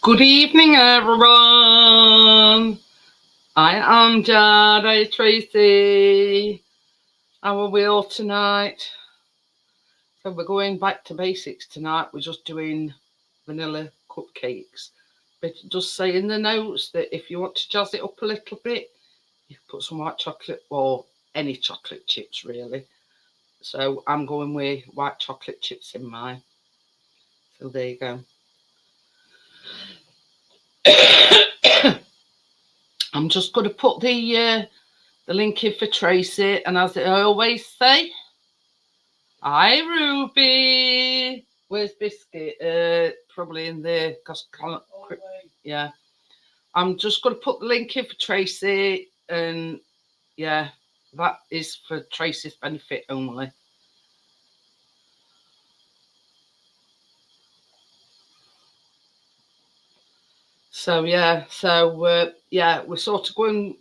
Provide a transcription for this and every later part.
Good evening, everyone. I am Jeanette Tracy. How are we all tonight? So we're going back to basics tonight. We're just doing vanilla cupcakes. But it does say in the notes that if you want to jazz it up a little bit, you can put some white chocolate or any chocolate chips, really. So I'm going with white chocolate chips in mine. So there you go. I'm just going to put the link in for Tracy, and as I always say, hi Ruby. Where's Biscuit? Probably in there, because yeah. I'm just going to put the link in for Tracy, and yeah, that is for Tracy's benefit only. So yeah, we're sort of going.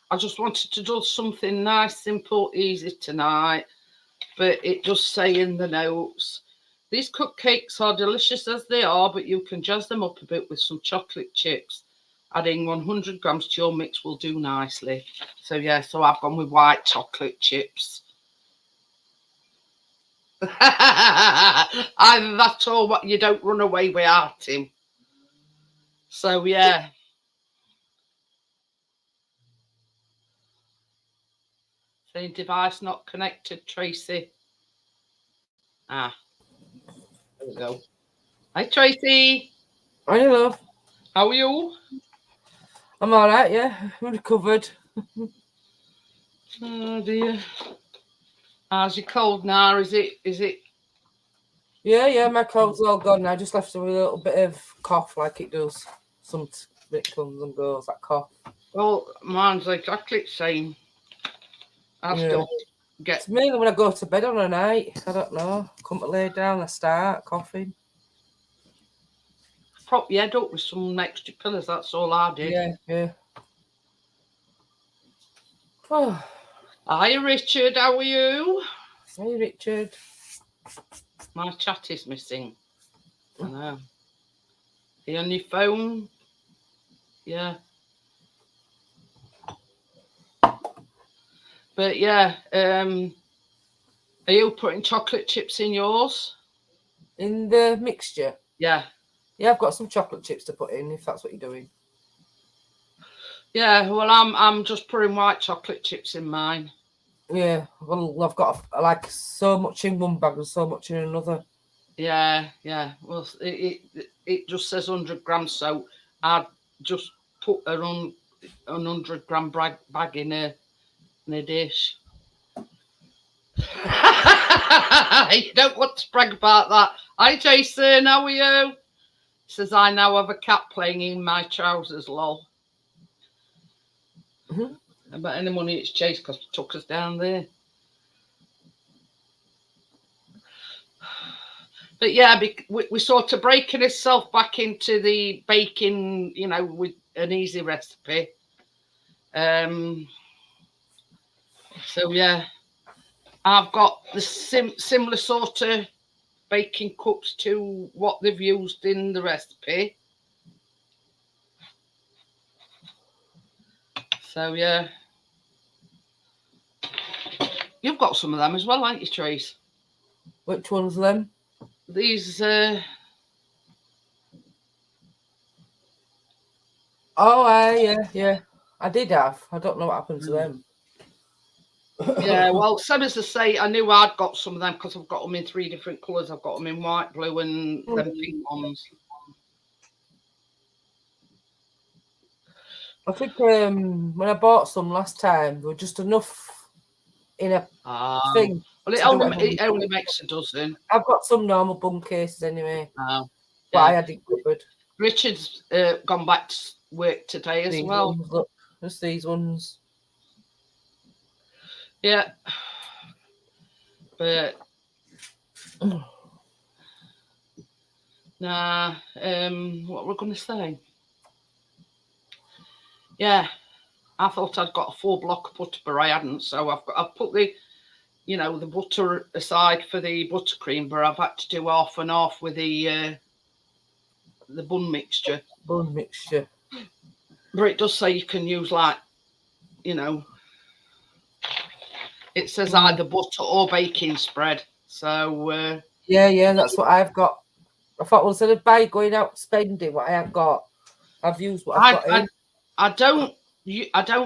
I just wanted to do something nice, simple, easy tonight, but it does say in the notes, these cupcakes are delicious as they are, but you can jazz them up a bit with some chocolate chips. Adding 100 grams to your mix will do nicely. So yeah, so I've gone with white chocolate chips. Either that or what, you don't run away without him. So yeah. Saying device not connected, Tracy. There we go. Hi, Tracy. Hi, love. How are you? I'm all right, yeah. I'm recovered. Oh, dear. How's your cold now? Is it? Yeah, my cold's all gone now. Just left with a little bit of cough like it does. Some bit comes and goes, that cough. Well, mine's exactly the same. I still get... It's mainly when I go to bed on a night. I don't know. Come to lay down, I start coughing. Prop your head up with some extra pillows, that's all I did. Yeah. Oh. Hi, Richard, how are you? Hey, Richard. My chat is missing. I know. Are you on your phone? Yeah. But yeah, are you putting chocolate chips in yours? In the mixture? Yeah. Yeah, I've got some chocolate chips to put in, if that's what you're doing. Yeah, well, I'm just putting white chocolate chips in mine. Yeah, well, I've got like so much in one bag and so much in another. Yeah. Well, it just says 100 grams, so I'd just put a 100 gram bag in a dish. You don't want to brag about that. Hi, Jason, how are you? Says, I now have a cat playing in my trousers, lol. About any money it's Chase because he took us down there. But yeah, we sort of breaking itself back into the baking, with an easy recipe. So yeah, I've got the similar sort of baking cups to what they've used in the recipe. So yeah, you've got some of them as well, haven't you, Trace? Which ones them? These. Oh, yeah. I did have. I don't know what happened to them. Yeah, well, same as I say, I knew I'd got some of them because I've got them in 3 different colours. I've got them in white, blue, and them pink ones. I think when I bought some last time, there were just enough in a thing. Well, it only makes a dozen. I've got some normal bun cases anyway. Oh, but I had it covered. Richard's gone back to work today as well. Look, just these ones. Yeah. But what we're going to say? Yeah, I thought I'd got a full block of butter, but I hadn't. So I've put the butter aside for the buttercream, but I've had to do half and half with the the bun mixture. Bun mixture. But it does say you can use like, you know, it says either butter or baking spread. So Yeah, that's what I've got. I thought, well, instead of going out spending what I have got, I've used what I've got in. I don't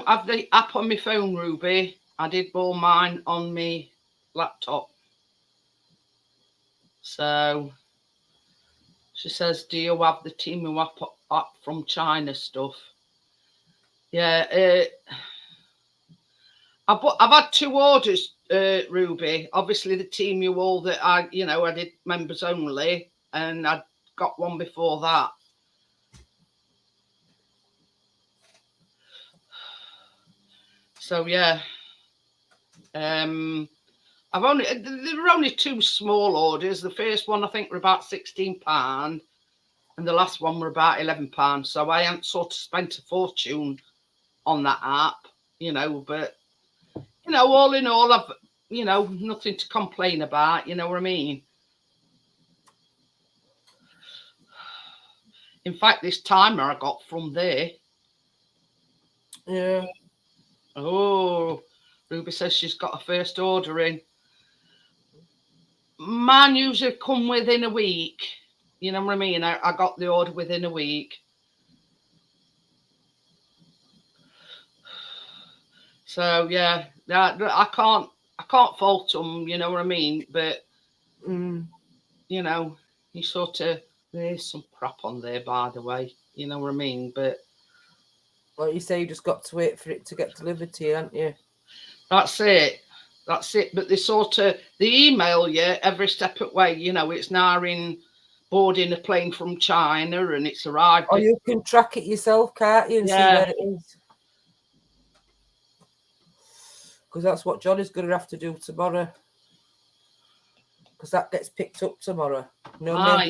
have the app on my phone, Ruby. I did boil mine on my laptop. So she says, do you have the Temu app from China stuff? Yeah, I've had 2 orders, Ruby. Obviously the Temu all that I did members only, and I got one before that. So yeah, there were only 2 small orders. The first one I think were about £16, and the last one were about £11. So I hadn't sort of spent a fortune on that app, but all in all, I've nothing to complain about. You know what I mean? In fact, this timer I got from there. Yeah. Oh, Ruby says she's got a first order in. Mine usually come within a week. You know what I mean? I got the order within a week. So yeah, I can't fault them. You know what I mean? But you sort of, there's some crap on there, by the way. You know what I mean? But like you say, you just got to wait for it to get delivered to you, haven't you? That's it. But they email you every step of the way. It's now boarding a plane from China and it's arrived. Or you can track it yourself, can't you, and see where it is? Because that's what Johnny's going to have to do tomorrow. Because that gets picked up tomorrow. Yeah.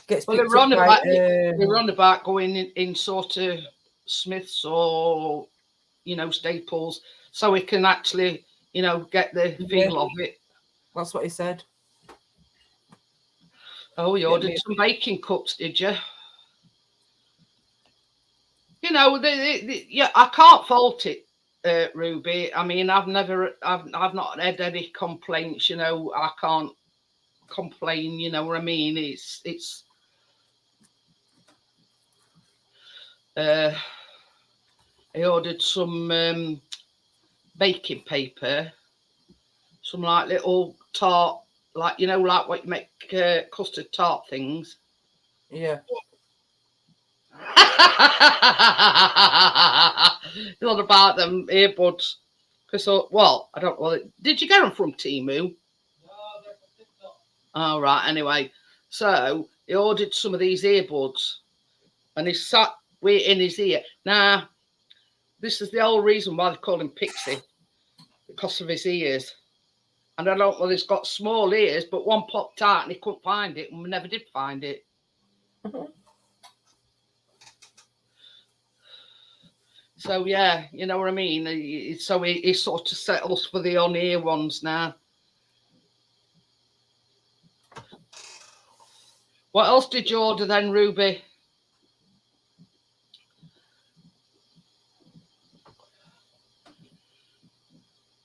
Gets well, they're on about going in sort of Smiths or Staples, so we can actually get the feel of it. That's what he said. Oh, you ordered some baking cups, did you? Yeah, I can't fault it, Ruby. I mean, I've not had any complaints. I can't complain. You know what I mean? It's. I ordered some baking paper, some like little tart, like like what you make custard tart things. Yeah. Not about them earbuds. Because, I don't know. Did you get them from Temu? No, they're from TikTok. Oh, right. Anyway, so he ordered some of these earbuds and he sat in his ear. Now, this is the whole reason why they call him Pixie, because of his ears. And I don't know whether he's got small ears, but one popped out and he couldn't find it, and we never did find it. So yeah, you know what I mean. So he sort of settles for the on-ear ones now. What else did you order then, Ruby?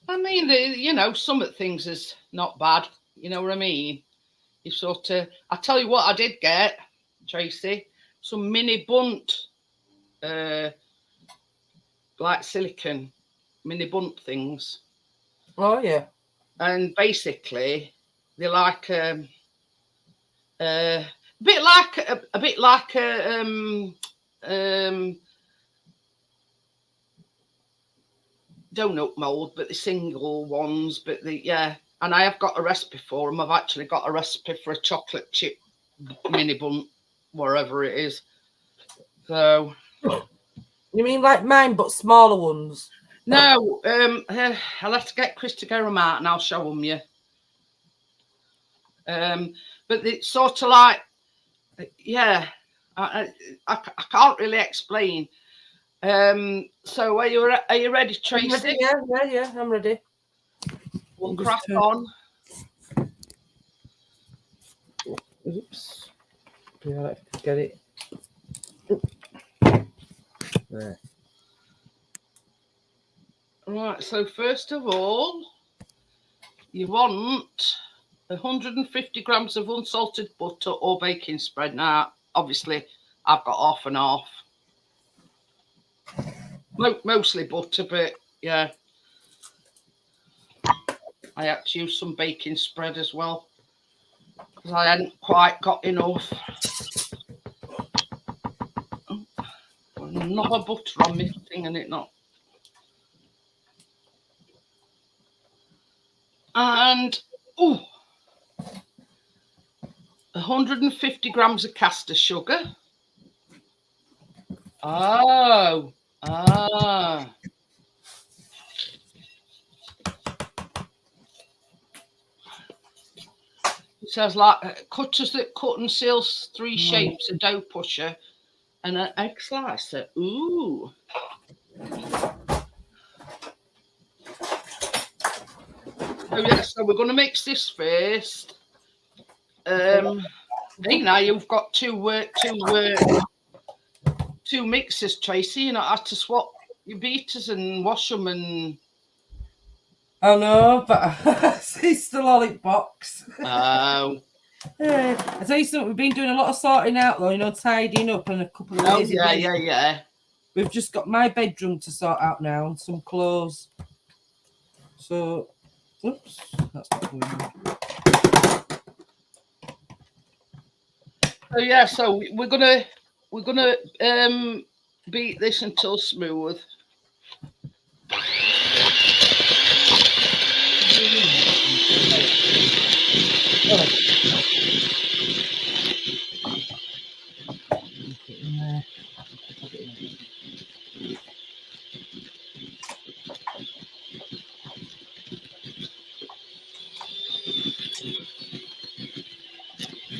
I mean, some of the things is not bad. You know what I mean? You sort of. I tell you what, I did get, Tracy, some mini bunt, like silicone mini bunt things. Oh yeah. And basically, they're like a bit like donut mold, but the single ones. But and I have got a recipe for them. I've actually got a recipe for a chocolate chip mini bunt, wherever it is. So. You mean like mine, but smaller ones? No, I'll have to get Chris to get them out and I'll show them you. But it's sort of like, yeah, I can't really explain. So are you ready, Tracy? Yeah, I'm ready. We'll crack on. Oops. Yeah, let's get it. There. Right, so first of all, you want 150 grams of unsalted butter or baking spread. Now, obviously, I've got half and half. Mostly butter, but yeah. I had to use some baking spread as well because I hadn't quite got enough. Another butter on this thing and it not. And 150 grams of caster sugar. Oh. It says like cutters that cut and seals 3 shapes, a dough pusher, and an egg slicer. Ooh. Oh yeah, so we're going to mix this first. Hey, now you've got two mixers, Tracy. You know, I had to swap your beaters and wash them and. I know, but it's still all in box. Oh. I tell you something, we've been doing a lot of sorting out though, you know, tidying up and a couple of lazy days. Yeah. We've just got my bedroom to sort out now and some clothes. So, oops, that's not going on. So yeah, so we're gonna beat this until smooth.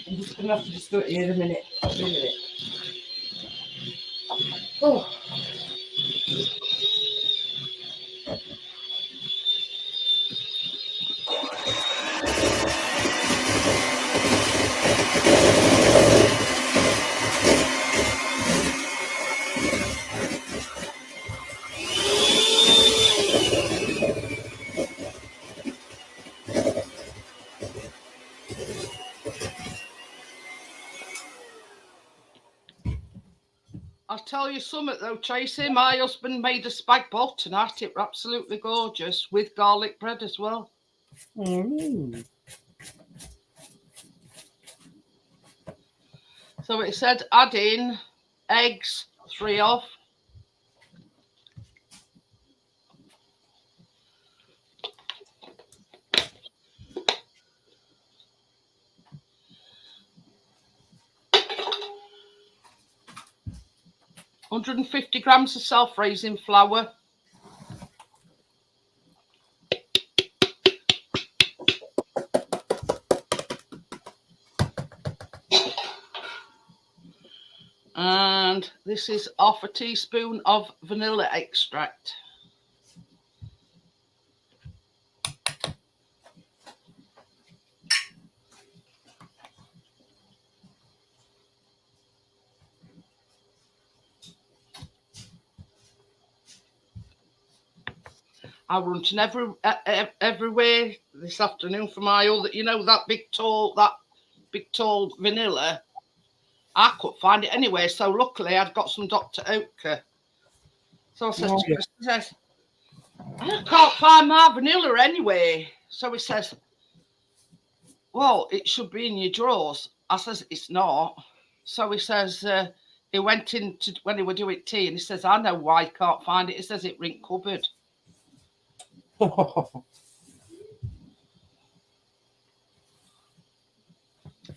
I'm just gonna have to just do it here in a minute. Oh. I'll tell you something though, Tracy. My husband made a spag bol tonight. It was absolutely gorgeous with garlic bread as well. Mm. So it said add in eggs, 3 of. $150 grams of self-raising flour. And this is half a teaspoon of vanilla extract. I running everywhere this afternoon for my other, you know, that big tall vanilla. I couldn't find it anywhere, so luckily I'd got some Dr. Oetker. So I said to Chris, I can't find my vanilla anywhere. So he says, well, it should be in your drawers. I says, it's not. So he says, he went into when he were doing tea and he says, I know why you can't find it. He says it in cupboard.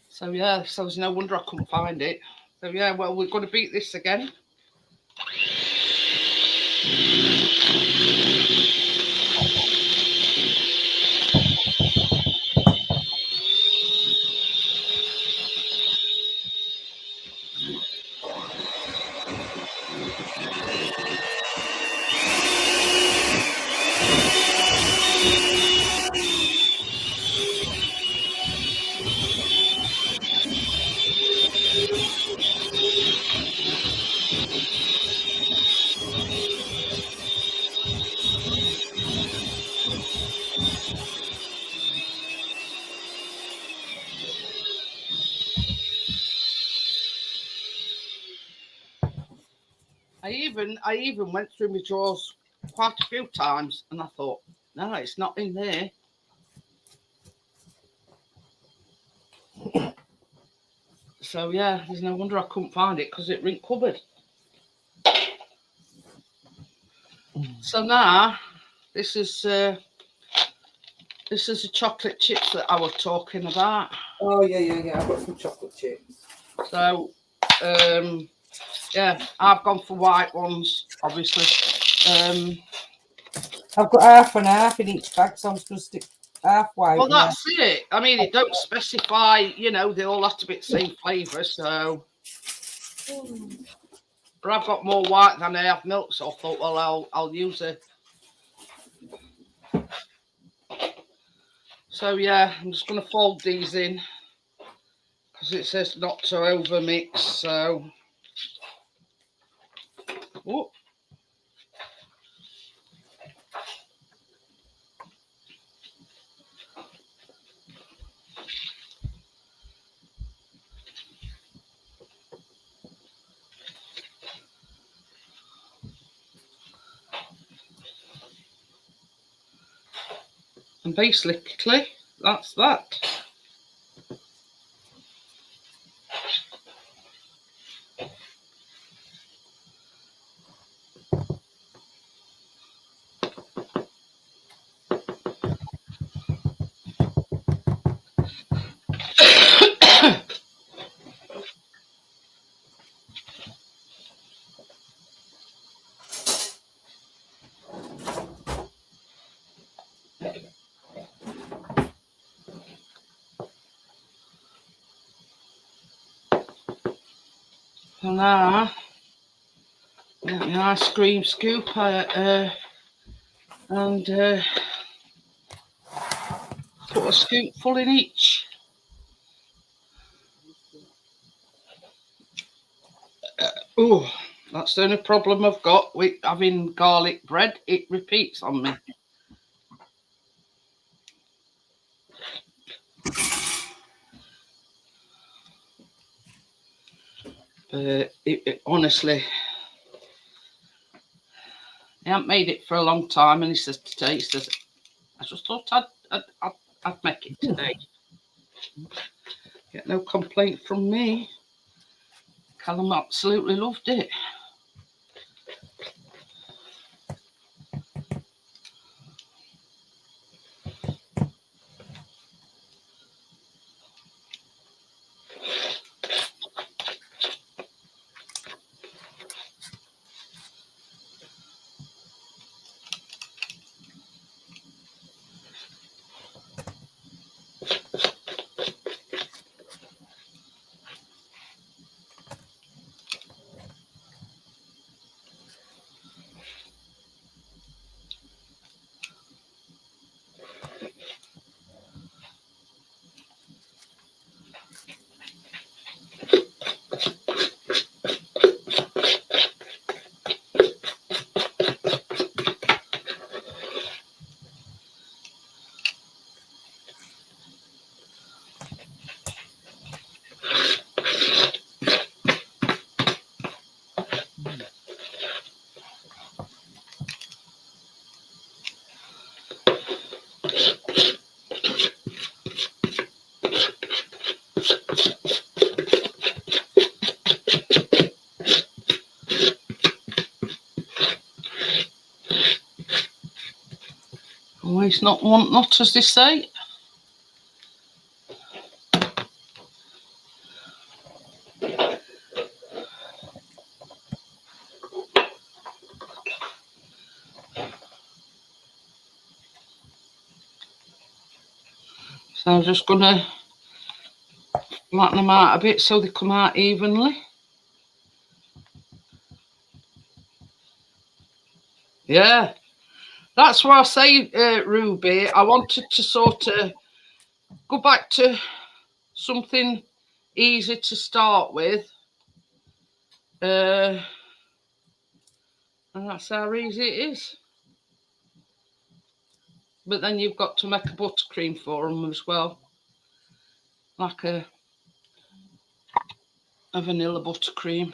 So yeah, so there's no wonder I couldn't find it. So yeah, well, we're going to beat this again. I even went through my drawers quite a few times, and I thought, no, it's not in there. So yeah, there's no wonder I couldn't find it because it rinked cupboard. So now this is the chocolate chips that I was talking about. Oh yeah. I've got some chocolate chips. So yeah, I've gone for white ones, obviously. I've got half and half in each bag, so I'm just going to stick half white. Well, that's it. I mean, it don't specify, you know, they all have to be the same flavour, so. But I've got more white than I have milk, so I thought, well, I'll use it. So yeah, I'm just going to fold these in because it says not to over mix. So, oh. And basically, that's that. And now, get the ice cream scoop and put a scoopful in each. Oh, that's the only problem I've got with having garlic bread. It repeats on me. It honestly, I haven't made it for a long time, and he says today, he says, I just thought I'd make it today. Get no complaint from me. Callum absolutely loved it. Always not want not, as they say. So I'm just gonna flatten them out a bit so they come out evenly. Yeah, that's what I say, Ruby. I wanted to sort of go back to something easy to start with. And that's how easy it is. But then you've got to make a buttercream for them as well. Like a vanilla buttercream.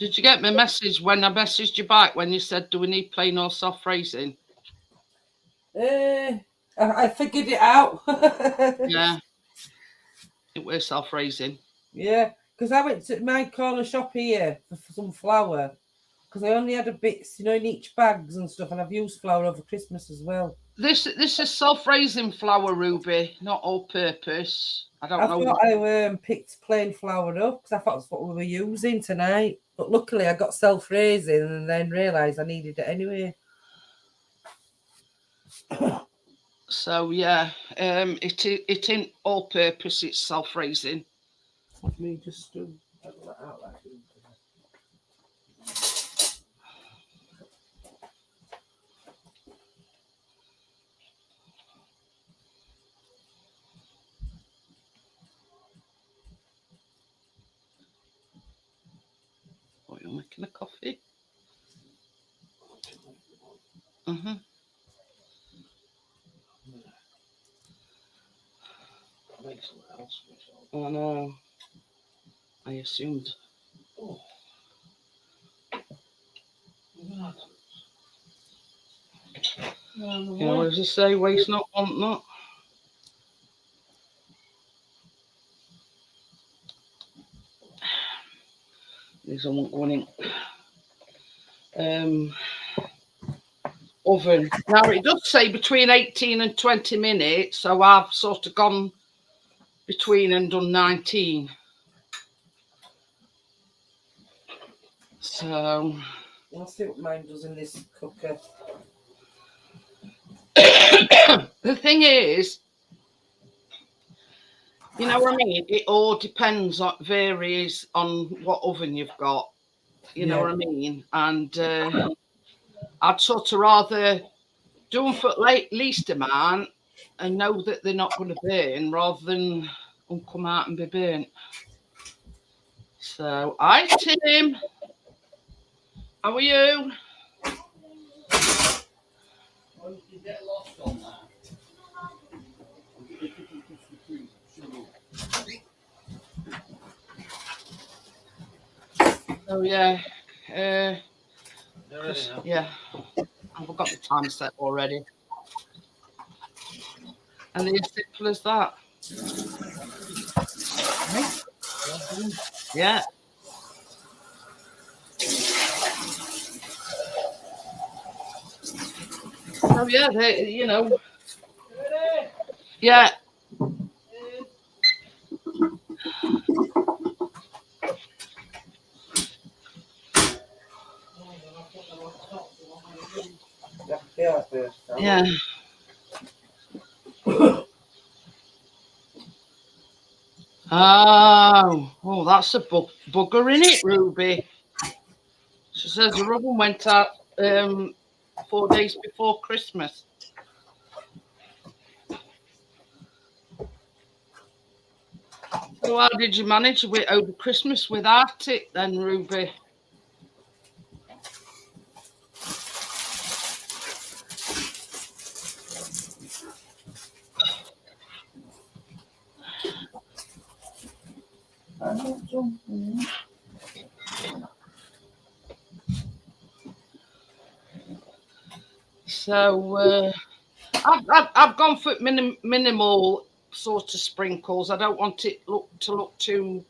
Did you get my message when I messaged you back when you said, do we need plain or soft raising? I figured it out. Yeah. It was soft raising. Yeah, because I went to my corner shop here for some flour. Because I only had a bit, you know, in each bags and stuff, and I've used flour over Christmas as well. This is soft raising flour, Ruby, not all purpose. I don't know. thought I picked plain flour up because I thought that's what we were using tonight. But luckily I got self-raising and then realised I needed it anyway. So yeah, it ain't all purpose. It's self raising. Let me just do that out like this. Oh, you're making a coffee. Mhm. Oh no, I assumed. Oh. You know, as I say, waste not, want not. These are going in. Oven. Now it does say between 18 and 20 minutes, so I've sort of gone between and done 19. So I'll see what mine does in this cooker. the thing is, you know what I mean? It all depends on, varies on what oven you've got. You know what I mean? And I'd sort of rather do them for least amount and know that they're not going to burn rather than them come out and be burnt. So, hi Tim. How are you? You get lost on that. Oh yeah, yeah. I've got the time set already, and they're as simple as that. Yeah. So yeah, they, you know, yeah. Yeah. Oh, that's a bugger in it, Ruby. She says the oven went out 4 days before Christmas. So how did you manage it over Christmas without it then, Ruby? So I've gone for minimal sort of sprinkles. I don't want it to look too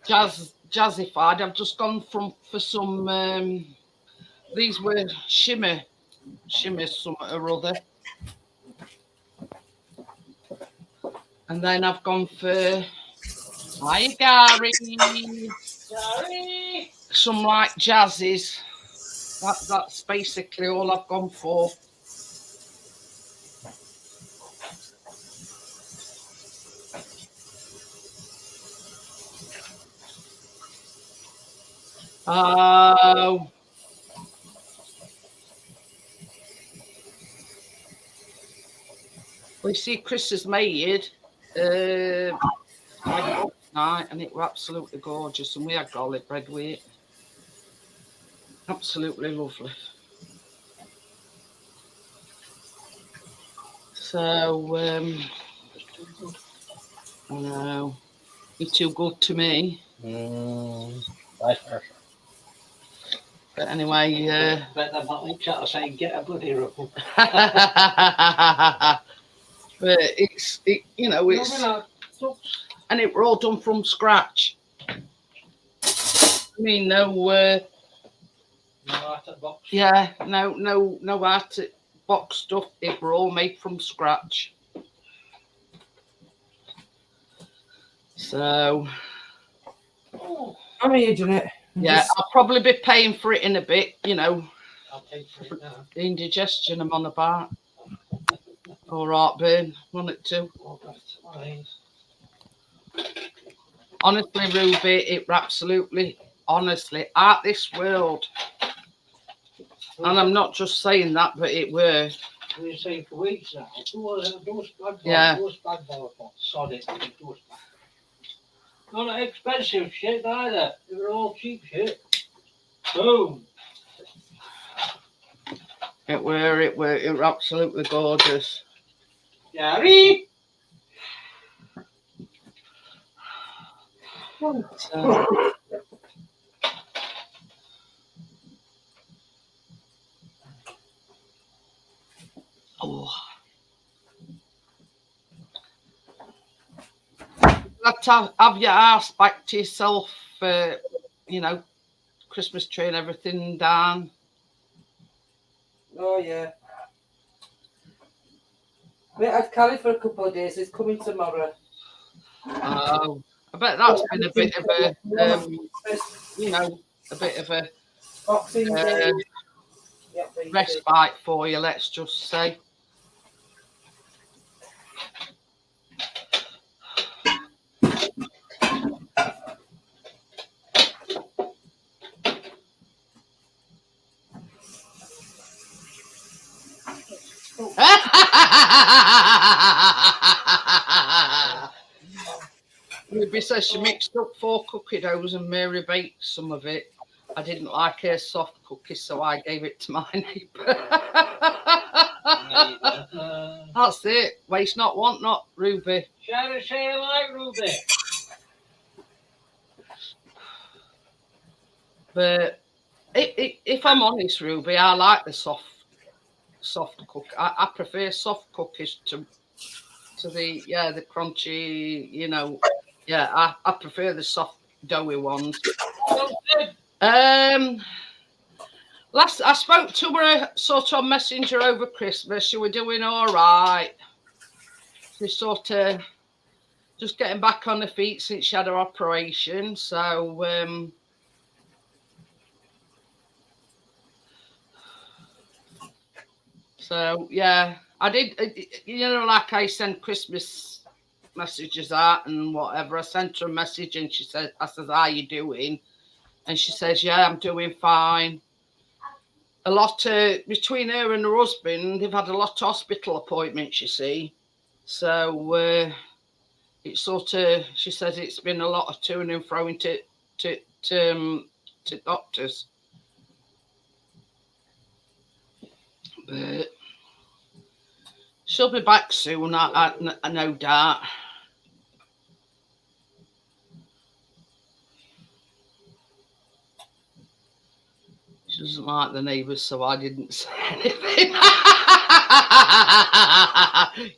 jazzified. I've just gone for some. These were shimmer something or other, and then I've gone for hi Gary. Some like jazzes. That's basically all I've gone for. Oh. We see Chris has made night, and it was absolutely gorgeous, and we had garlic bread with it. Absolutely lovely. So I know you're too good to me. Vice versa. But anyway, Bet they're not in chat saying get a bloody ruffle. but it's and it were all done from scratch. I mean, no out of box. yeah, no out of box stuff. It were all made from scratch. So I'm here, Jeanette. yeah, I'll probably be paying for it in a bit, I'll pay for it now. indigestion I'm on about. All right, Burn, want it too. Oh, that's nice. Honestly, Ruby, it were absolutely, honestly, out this world. And I'm not just saying that, but it were. We've been saying for weeks now. Yeah. Do a spag bol pot. Sod it. Do a spag. Not expensive shit either. They were all cheap shit. Boom. It were absolutely gorgeous. Gary. So, oh. Have your ass back to yourself, Christmas tree and everything down. Oh, yeah. Wait, I'd carry for a couple of days. It's coming tomorrow. Oh, I bet that's been a bit of a, a bit of a Boxing Day. Yep, respite for you, let's just say. Ruby says she mixed up 4 cookie doughs and Mary baked some of it. I didn't like her soft cookies, so I gave it to my neighbour. That's it. Waste not, want not, Ruby. Share a share like Ruby. But if I'm honest, Ruby, I like the soft cook. I prefer soft cookies to the crunchy, Yeah, I prefer the soft doughy ones. Last I spoke to her sort of messenger over Christmas. She were doing all right. She's sort of just getting back on her feet since she had her operation. So yeah, I did. Like I sent Christmas messages out and whatever. I sent her a message and she said, I said, how you doing? And she says, yeah, I'm doing fine. A lot between her and her husband, they've had a lot of hospital appointments, you see. So it's sort of, she says it's been a lot of to and fro to doctors. But she'll be back soon, I no doubt. She doesn't like the neighbours, so I didn't say anything.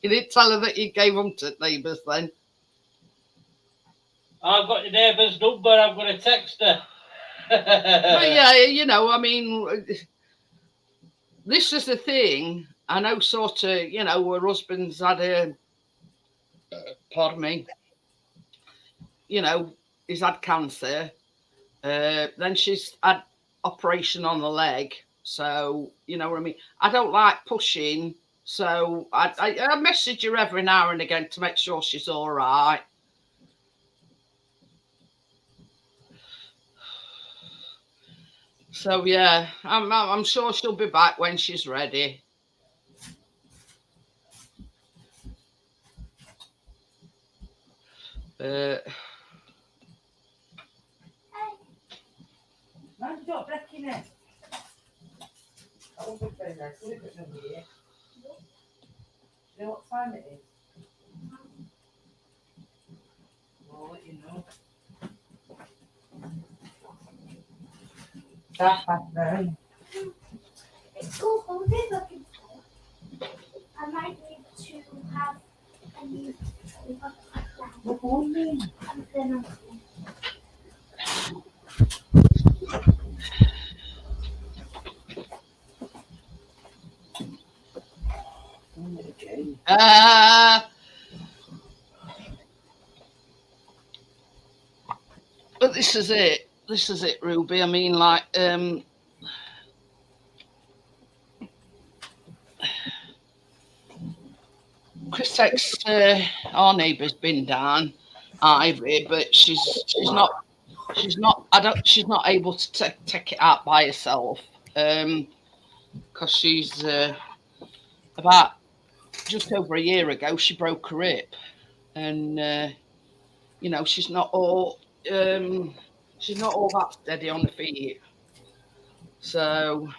You didn't tell her that you gave them to neighbours then? I've got your neighbour's number. I'm going to text her. But yeah, I mean, this is the thing. I know sort of, her husband's had pardon me, he's had cancer. Then she's had operation on the leg. So, you know what I mean? I don't like pushing. So I message her every now and again to make sure she's all right. So yeah, I'm sure she'll be back when she's ready. Stop breaking it. I won't put it there. Put it over here. You know what time it is? I'll let you know. 9:30. It's school holiday looking for. I might need to have a new Good morning. and then But this is it. This is it, Ruby. I mean, like, Chris takes our neighbour's bin down, Ivy, but she's not able to take it out by herself, because she's about just over a year ago she broke her hip, and you know, she's not all that steady on the feet. So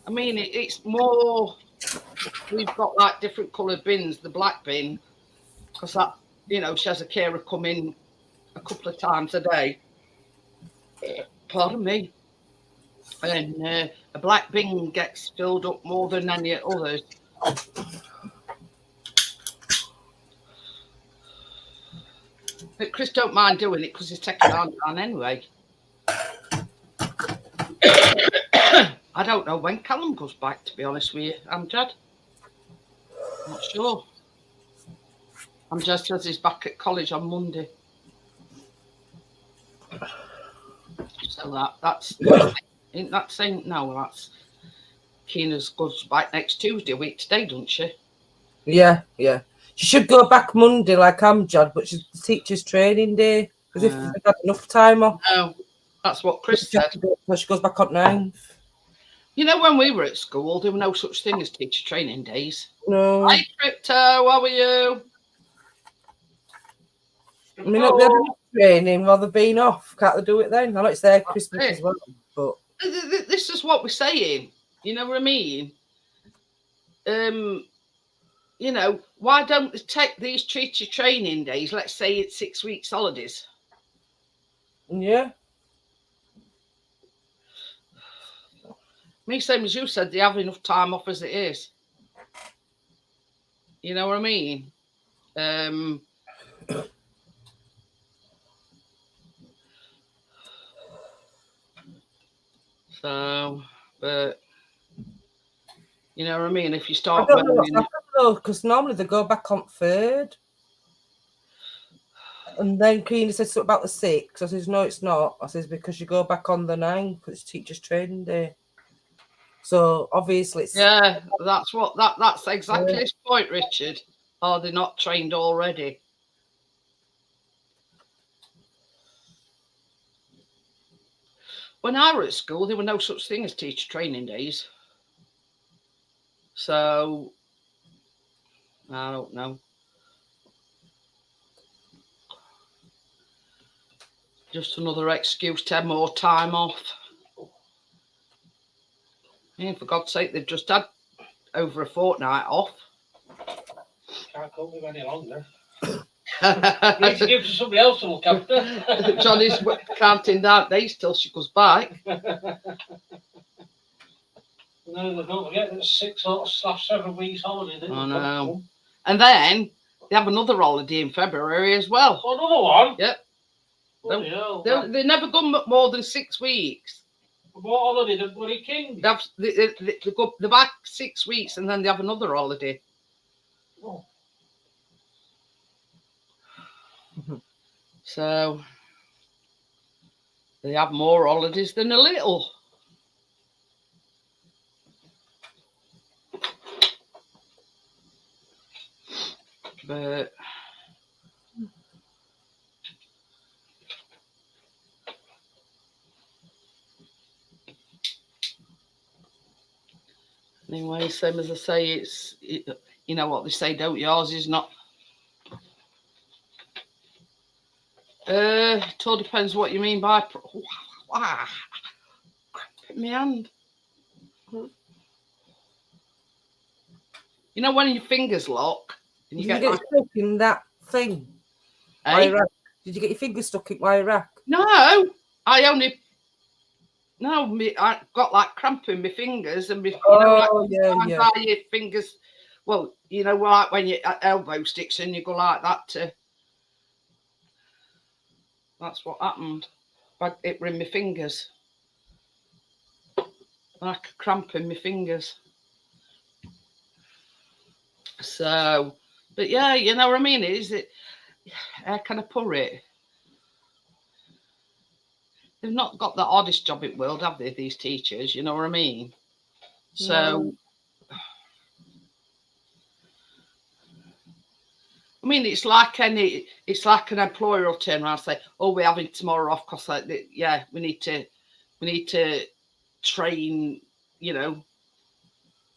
I mean, it's more, we've got like different coloured bins, the black bin, because that, you know, she has a carer come in a couple of times a day. Pardon me. And a black bin gets filled up more than any others. But Chris don't mind doing it because he's taking it on anyway. I don't know when Callum goes back, to be honest with you, Amjad. Not sure. Amjad says he's back at college on Monday. So that's ain't that saying no, that's Keena's goes back next Tuesday, a week today, doesn't she? Yeah. She should go back Monday like Amjad, but she's the teacher's training day. As if they've had enough time off. No, that's what Chris said. So she goes back on 9th. You know, when we were at school, there were no such thing as teacher training days. No. Hi, Crypto, how are you? I mean, look, they're training while they've been off. Can't they do it then? I know it's their Christmas it. as well, but This is what we're saying. You know what I mean? You know, why don't they take these teacher training days? Let's say it's 6 weeks holidays. yeah. Me, same as you said, they have enough time off as it is. You know what I mean? So, but you know what I mean? If you I start don't know what's happened though, because normally they go back on 3rd. And then Keena said something about the 6th. I says, no, it's not. I says, because you go back on the 9th, because it's teacher's training day. So obviously it's that's exactly his point, Richard. Are they not trained already? When I was at school, there were no such thing as teacher training days. So I don't know. Just another excuse to have more time off. Yeah, for God's sake, they've just had over a fortnight off. Can't cope with any longer. Need to give to somebody else to look after. Johnny's counting down days till she goes back. No, don't forget it's 6/7 weeks holiday. I know. And then they have another holiday in February as well. Oh, another one? Yep. They never go more than 6 weeks. What holiday? The bloody king? They're back 6 weeks and then they have another holiday. Oh. So they have more holidays than a little. But anyway, same as I say, you know what they say, don't yours is not. It all depends what you mean by. Wow, crap in my hand. You know when your fingers lock and you Did you get stuck in that thing? Eh? Did you get your fingers stuck in wire rack? No, I only No, I got like cramp in my fingers, and like sometimes your fingers. Well, like when you at elbow sticks and you go like that to. That's what happened. But it were in my fingers. Like a cramp in my fingers. So, but yeah, you know what I mean? How can I put it? They've not got the oddest job in the world, have they, these teachers? You know what I mean? So, I mean, it's like an employer will turn around and say, "Oh, we're having tomorrow off because, we need to train,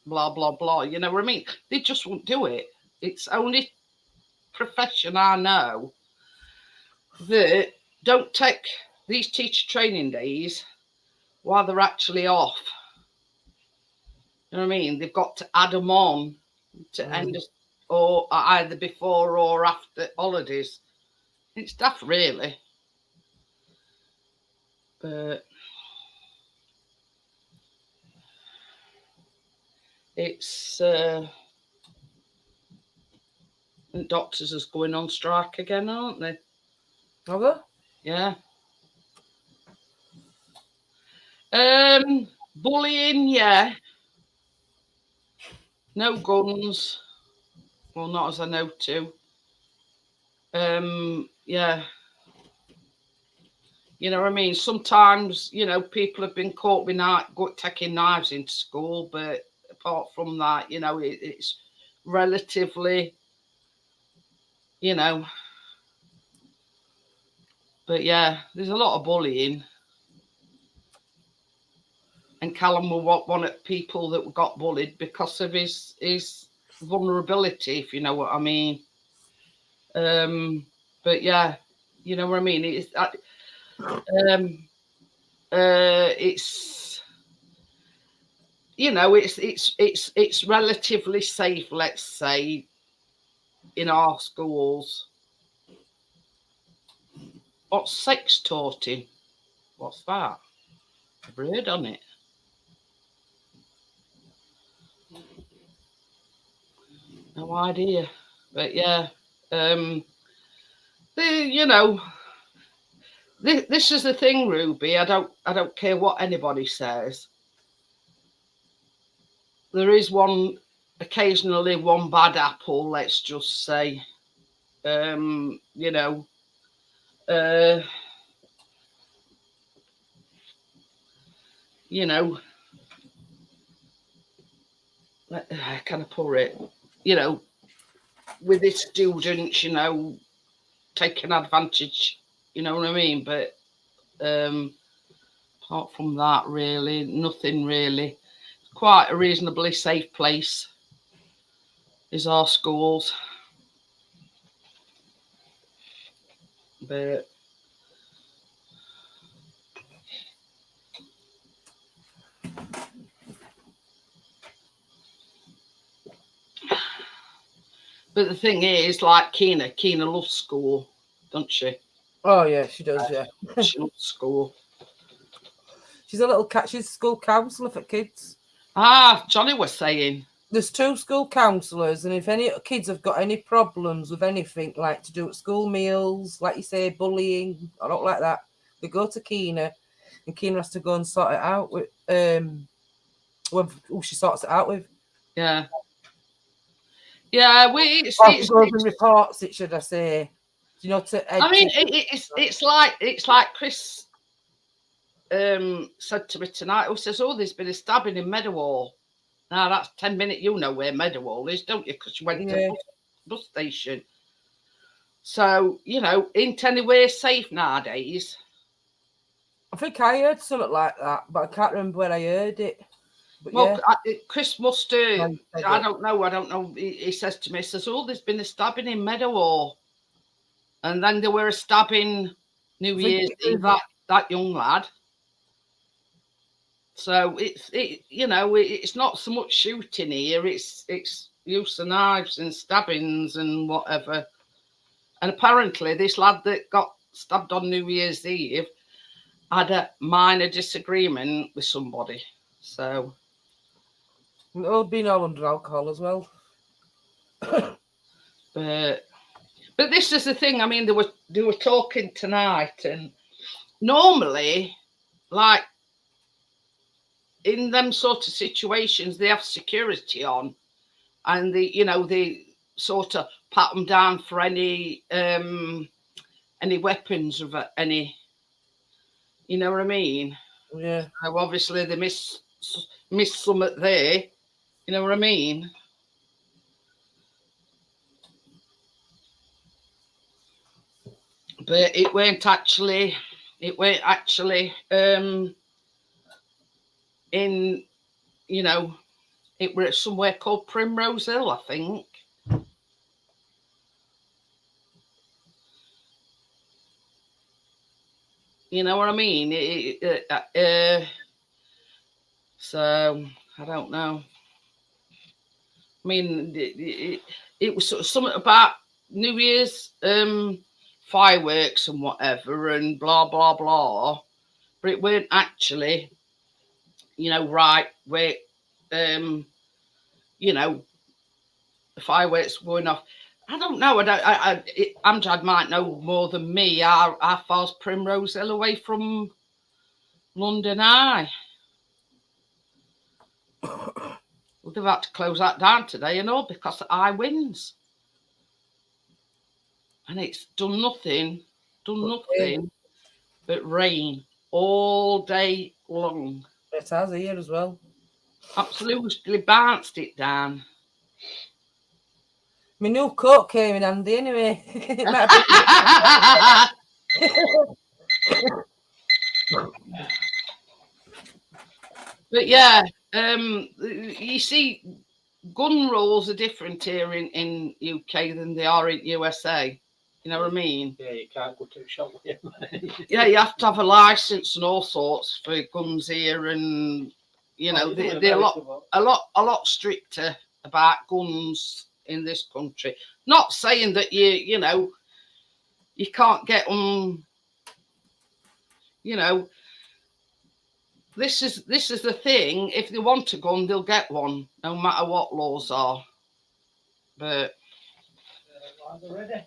blah blah blah." You know what I mean? They just won't do it. It's only profession I know that don't take these teacher training days while they're actually off. You know what I mean? They've got to add them on to end or either before or after holidays. It's daft, really. But it's the doctors is going on strike again, aren't they? Are they? Yeah. Bullying, yeah. No guns. Well, not as I know to. Yeah. You know what I mean? Sometimes, people have been caught with taking knives into school, but apart from that, it's relatively, but yeah, there's a lot of bullying. And Callum was one of the people that got bullied because of his vulnerability, if you know what I mean. But yeah, you know what I mean? It's relatively safe, let's say, in our schools. What's sex taughting? What's that? I've heard on it. No idea. But yeah, this is the thing, Ruby. I don't care what anybody says. There is occasionally one bad apple, let's just say. I can I put it? With the students, taking advantage, you know what I mean? But apart from that, really, nothing really. Quite a reasonably safe place is our schools. But the thing is, like Keena loves school, don't she? Oh yeah, she does. Yeah, she loves school. She's she's school counsellor for kids. Johnny was saying there's 2 school counsellors, and if any kids have got any problems with anything like to do at school meals, like you say, bullying, I don't like that, they go to Keena, and Keena has to go and sort it out with who she sorts it out with. Yeah. Yeah, it's reports it, should I say? I mean, it's like Chris said to me tonight. Who says, "Oh, there's been a stabbing in Meadowhall." Now that's 10 minutes. You know where Meadowhall is, don't you? Because you went to the bus station. So ain't anywhere safe nowadays. I think I heard something like that, but I can't remember where I heard it. But well, Chris must have. I don't know. He says to me, he says, "Oh, there's been a stabbing in Meadowhall," and then there were a stabbing New Year's Eve. That young lad. So it's not so much shooting here. It's use of knives and stabbings and whatever. And apparently, this lad that got stabbed on New Year's Eve had a minor disagreement with somebody. So, It'll be all under alcohol as well. but this is the thing. I mean, they were talking tonight, and normally, like in them sort of situations, they have security on, and they sort of pat them down for any weapons of any. You know what I mean? Yeah. So obviously they miss some at there. You know what I mean? But it weren't actually in, it were somewhere called Primrose Hill, I think. You know what I mean? So I don't know. I mean, it was sort of something about New Year's fireworks and whatever and blah blah blah, but it weren't actually, right where, the fireworks going off. I don't know. Amjad might know more than me. How far's Primrose Hill away from London Eye? Well, they've had to close that down today, because the Eye wins. And it's done nothing but rain all day long. It has here as well. Absolutely bounced it down. My new coat came in handy anyway. It might have But yeah, you see, gun rules are different here in UK than they are in USA. You know what I mean? Yeah, you can't go to a shop with them. Yeah, you have to have a license and all sorts for guns here, and they're a lot stricter about guns in this country. Not saying that you can't get them. This is the thing. If they want a gun, they'll get one, no matter what laws are. But Are they ready?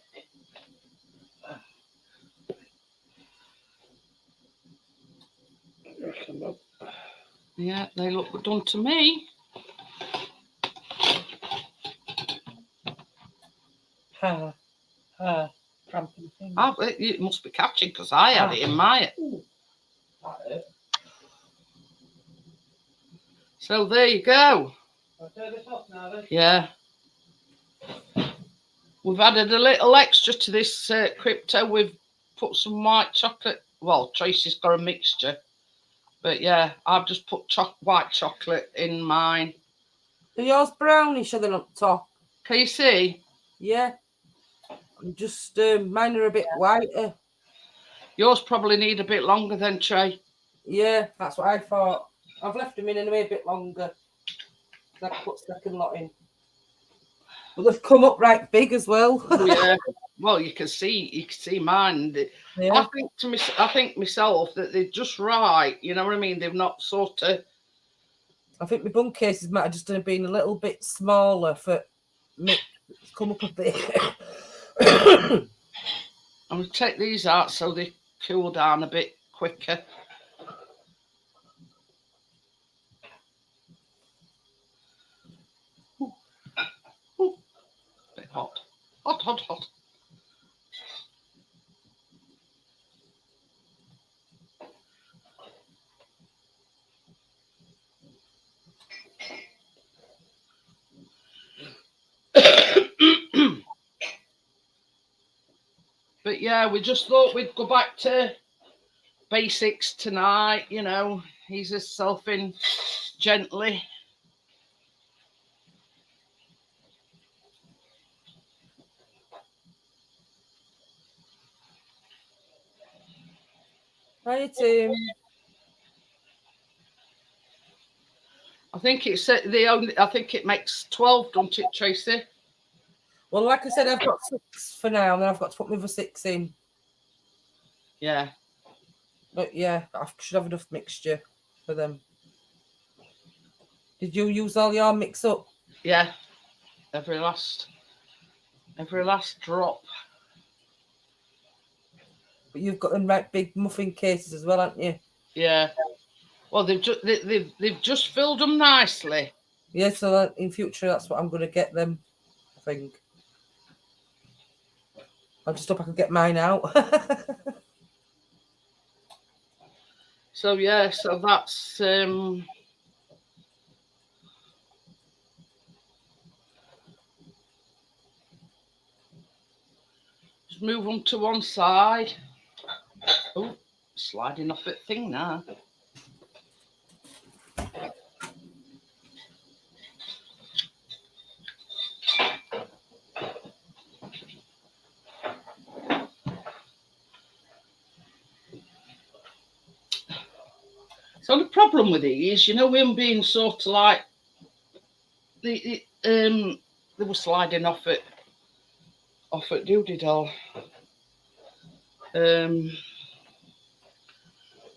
yeah, they look done to me. Cramping thing. It must be catching because I had it in my. So there you go. I'll turn this off now then. Yeah. We've added a little extra to this crypto. We've put some white chocolate. Well, Tracy's got a mixture. But yeah, I've just put white chocolate in mine. Are yours brownish or they're on top? Can you see? Yeah. I'm just, mine are a bit whiter. Yours probably need a bit longer than Trey. Yeah, that's what I thought. I've left them in anyway a bit longer. I can put second lot in. But they've come up right big as well. Yeah. Well, you can see mine. Yeah. I think myself that they're just right. You know what I mean? They've not sort of. I think my bun cases might have just been a little bit smaller for me. It's come up a bit. I'm going to take these out so they cool down a bit quicker. Bit hot. Hot. But yeah, we just thought we'd go back to basics tonight, ease yourself in gently. Hi, Tim. I think I think it makes 12, don't it, Tracy? Well, like I said, I've got 6 for now, and then I've got to put my other 6 in. Yeah. But yeah, I should have enough mixture for them. Did you use all your mix up? Yeah, every last drop. But you've got them right big muffin cases as well, haven't you? Yeah. Well, they've just filled them nicely. Yeah, so that in future, that's what I'm going to get them, I think. I just hope I can get mine out. So yeah, so that's just move them to one side. Oh, sliding off that thing now. So the problem with these, you know, him being sort of like they were sliding off it doodle.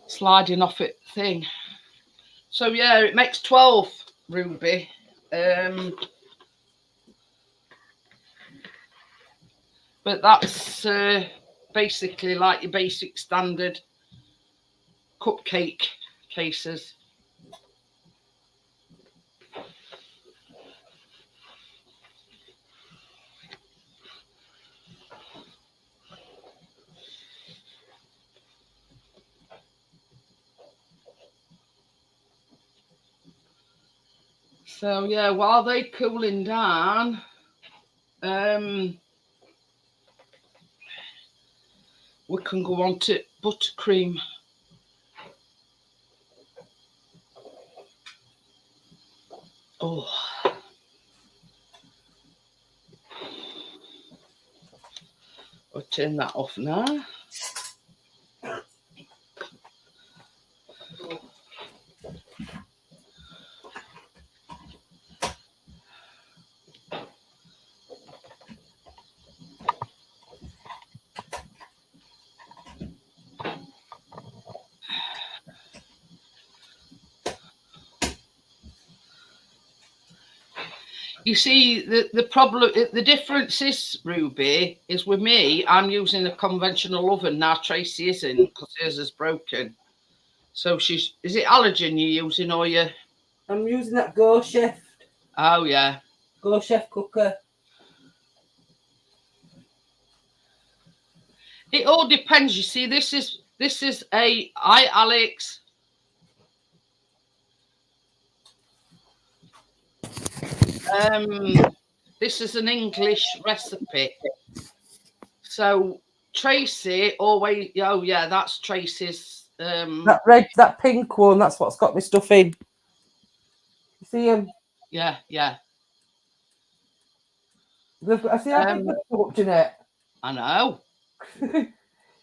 Sliding off it thing. So yeah, it makes 12, Ruby. But that's basically like your basic standard cupcake cases. So yeah, while they're cooling down, we can go on to buttercream. Oh. I'll turn that off now. You see, the problem, the difference is, Ruby, is with me, I'm using a conventional oven. Now Tracy isn't, because hers is broken. So is it allergen you're using, or you? I'm using that Go Chef. Oh, yeah. Go Chef cooker. It all depends. You see, this is hi, Alex. This is an English recipe. So Tracy always, oh yeah, that's Tracy's. That pink one, that's what's got my stuff in. You see them? Yeah, yeah. I see how big they're up, Jeanette. I know.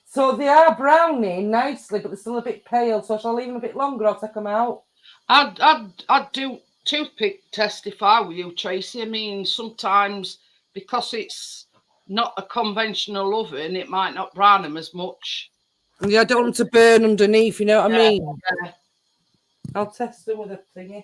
So they are browning nicely, but they're still a bit pale. So shall I leave them a bit longer? I'll take them out. I'd do toothpick test if I were you, Tracy. I mean, sometimes because it's not a conventional oven, it might not brown them as much. Yeah, I don't want them to burn underneath. You know what I mean? Yeah. I'll test them with a thingy.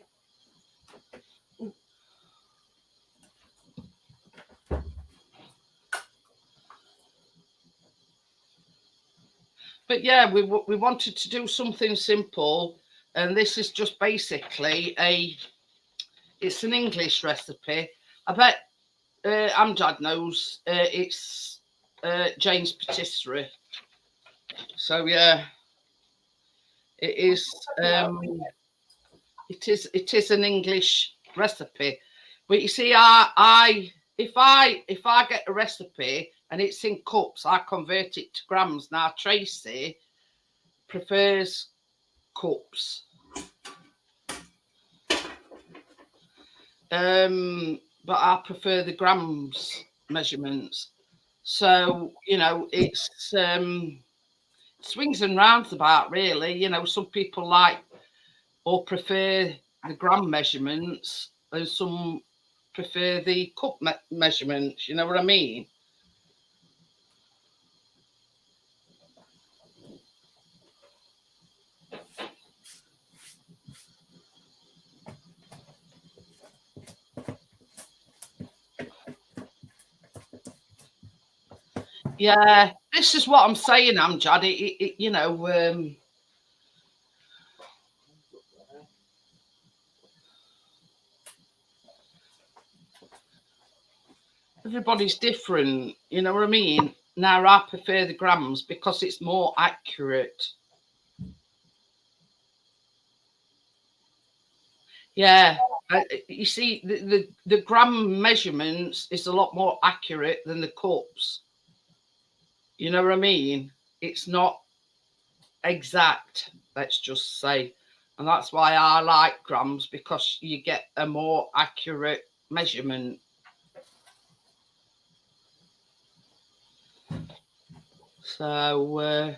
But yeah, we wanted to do something simple, and this is just basically it's an English recipe. I bet Amjad knows it's Jane's Patisserie. So yeah, it is. It is an English recipe, but you see, if I get a recipe and it's in cups, I convert it to grams. Now Tracy prefers cups, but I prefer the grams measurements. So you know, it's swings and roundabouts, really. You know, some people like or prefer the gram measurements, and some prefer the cup measurements. You know what I mean? Yeah, this is what I'm saying, Amjad. You know, everybody's different. You know what I mean? Now I prefer the grams because it's more accurate. Yeah, you see, the gram measurements is a lot more accurate than the cups. You know what I mean? It's not exact, let's just say. And that's why I like grams, because you get a more accurate measurement. So,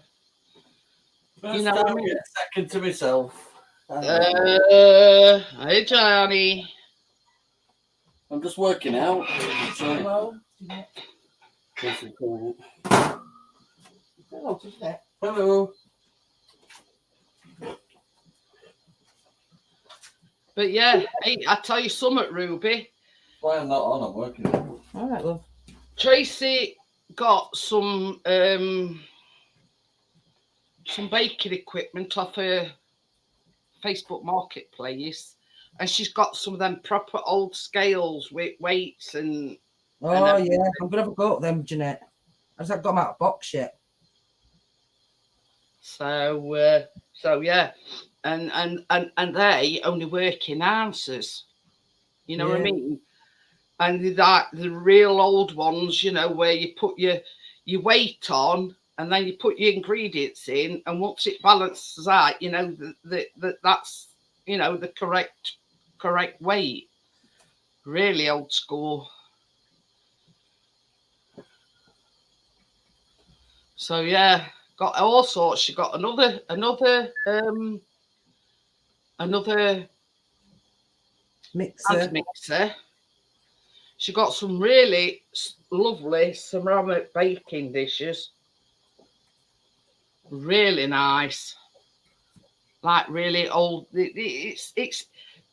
you know what I mean? Get a second to myself. Hey, Johnny. I'm just working out. So, Hello. Hello, Jeanette. hello. But yeah, hey, I tell you something, Ruby. Why I'm not on? I'm working. All right, love. Tracy got some baking equipment off her Facebook Marketplace, and she's got some of them proper old scales with weights and. Oh, yeah. I'm going to have a go at them, Jeanette. I just haven't got them out of box yet. So yeah, and they only work in ounces. You know what I mean? And the real old ones, you know, where you put your weight on, and then you put your ingredients in, and once it balances out, you know that's you know the correct weight. Really old school. So yeah, got all sorts. She got another Mixer. mixer. She got some really lovely ceramic baking dishes. Really nice. Like really old. It's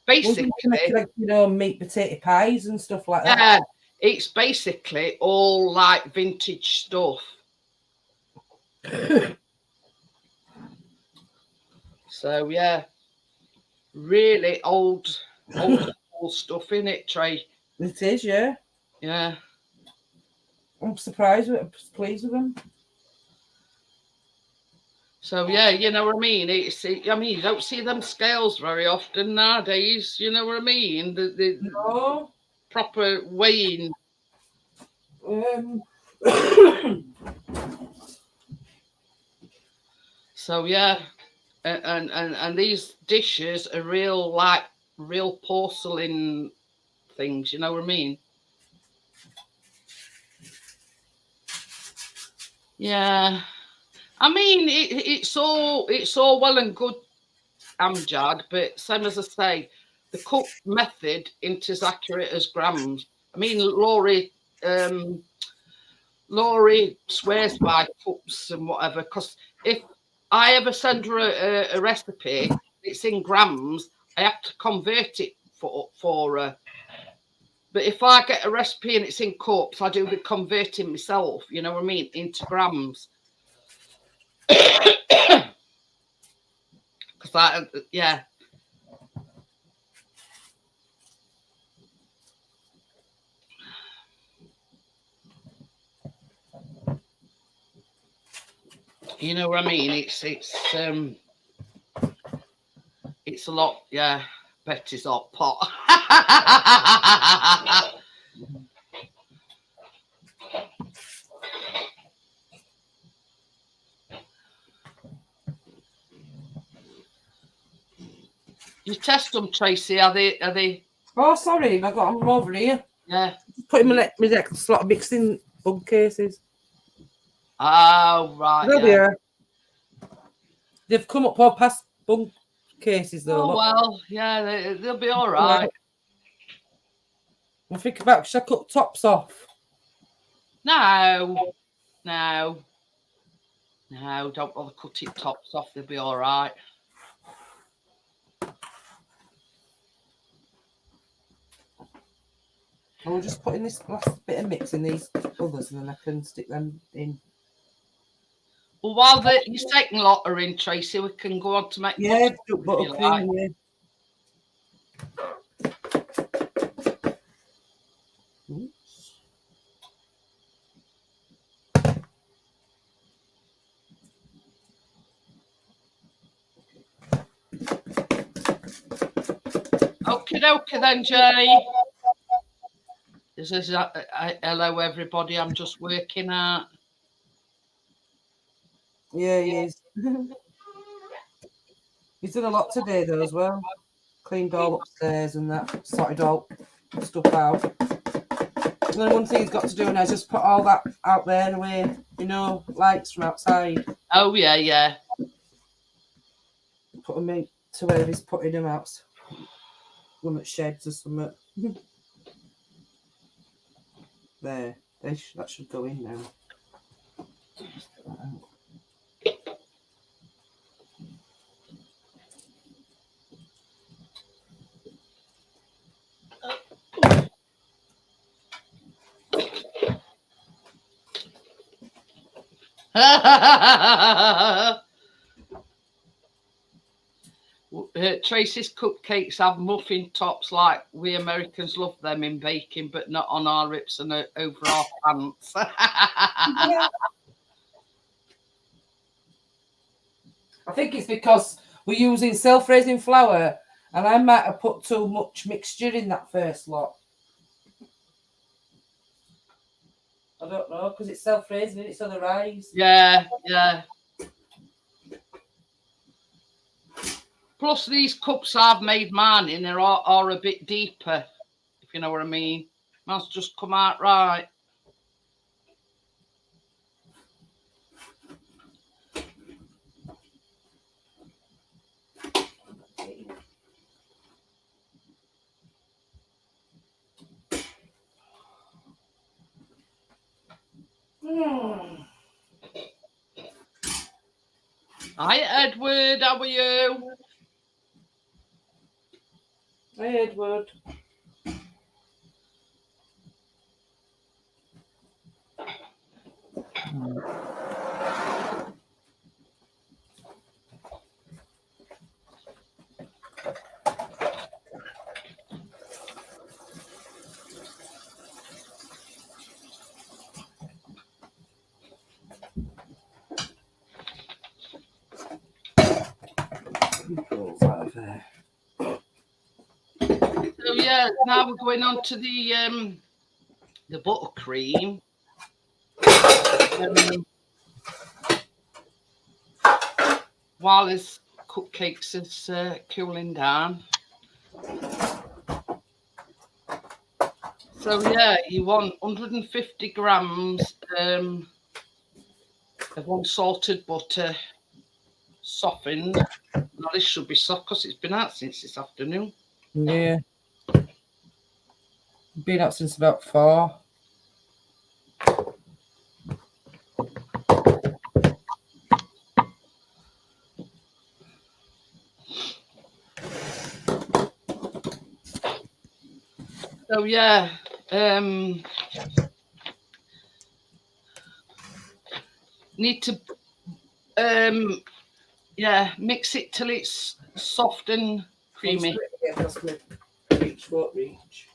basically, Like, you know, meat potato pies and stuff like that. yeah, it's basically all like vintage stuff. So yeah, really old school stuff in it, Trey. It is, yeah. Yeah. I'm surprised with it, pleased with them. So yeah, you know what I mean. I mean, you don't see them scales very often nowadays. You know what I mean. The No. proper weighing. So yeah, and these dishes are real porcelain things. You know what I mean. Yeah, I mean it's all well and good, Amjad, but same as I say, the cup method isn't as accurate as grams. I mean, Laurie swears by cups and whatever, because if I ever send her a recipe, it's in grams, I have to convert it for her. But if I get a recipe and it's in cups, I do the converting myself, you know what I mean, into grams. Because yeah. You know what I mean? It's a lot, yeah. Betty's hot pot. You test them, Tracy. Are they? Oh, sorry, I got them over here. Yeah. Put them in my next lot of mixing bug cases. Oh right. They'll be Yeah. here. They've come up all past bug cases though. Oh look. well, yeah, they'll be all right. I think about should I cut tops off? No, don't bother cutting tops off. They'll be all right. And we'll just put in this last bit of mix in these others, and then I can stick them in. Well, while your second lot are in, Tracy, we can go on to make Yeah, buttercream, if you like. buttercream, yeah. Oops. Okie dokie then, Jay. This is hello everybody. I'm just working out. Yeah, he is. He's done a lot today though as well. Cleaned all upstairs and that, sorted all stuff out. And then one thing he's got to do now is just put all that out there away, you know, lights from outside. Oh yeah, yeah. Put them in to where he's putting them out. One at sheds or something. There. That should go in now. Tracy's cupcakes have muffin tops like we Americans love them in baking, but not on our rips and over our pants. Yeah. I think it's because we're using self-raising flour, and I might have put too much mixture in that first lot. I don't know, because it's self-raising and it's on the rise. Yeah, yeah. Plus, these cups I've made mine in are a bit deeper, if you know what I mean. Mine's just come out right. Hi, Edward. How are you? Hey, Edward. So yeah, now we're going on to the buttercream. While his cupcakes is cooling down. So yeah, you want 150 grams of unsalted butter, softened. Now this should be soft because it's been out since this afternoon. Yeah. Been out since about 4. So yeah, need to mix it till it's soft and creamy. Reach, won't reach.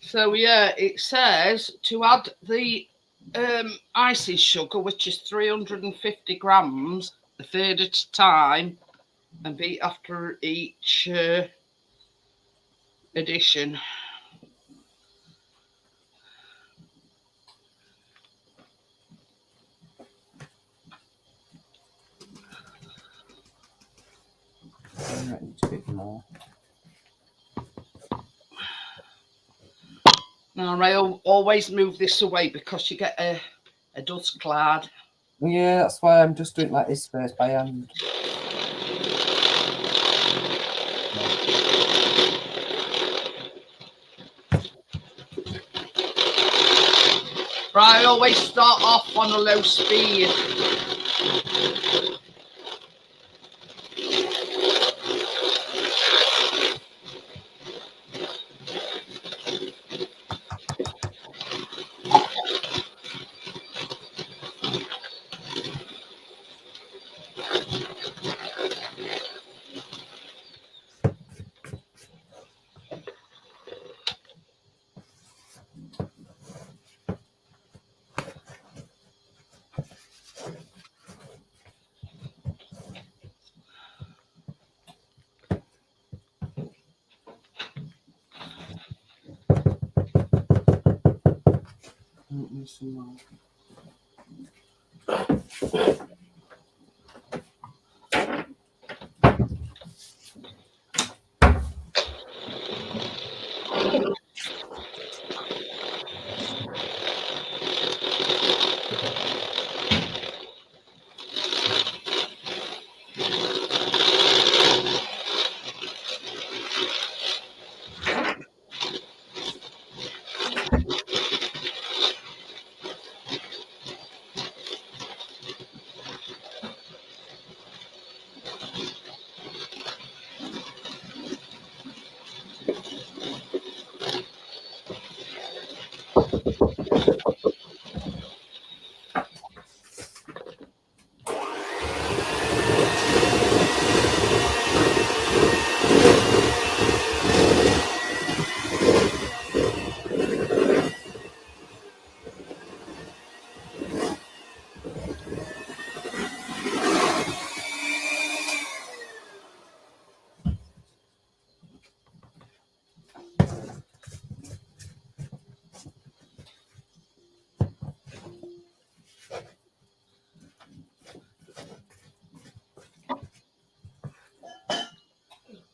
So yeah, it says to add the icing sugar, which is 350 grams, a third at a time, and beat after each addition. I need a bit more. Now I always move this away because you get a dust cloud. Yeah, that's why I'm just doing it like this first by hand. Right, I always start off on a low speed. Some more.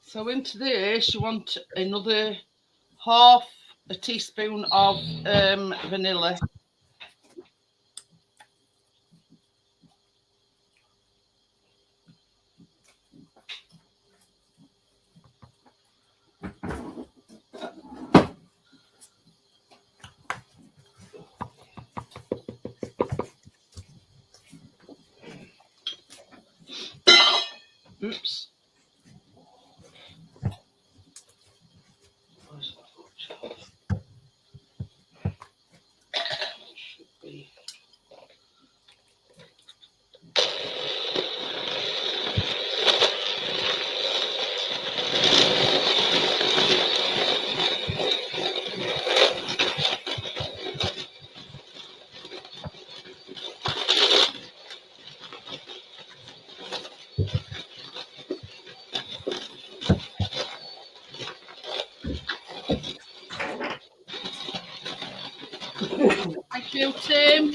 So into this, you want another half a teaspoon of vanilla. Oops. Where's that butcher? Should be. Thank you, Tim.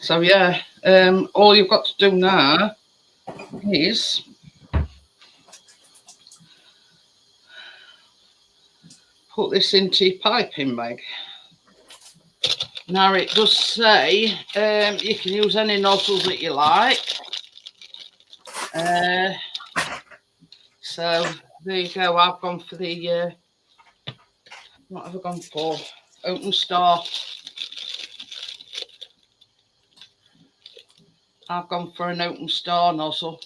So yeah, all you've got to do now is put this into your piping bag. Now it does say you can use any nozzles that you like. So there you go. I've gone for the what have I gone for? Open Star. I've gone for an Open Star nozzle.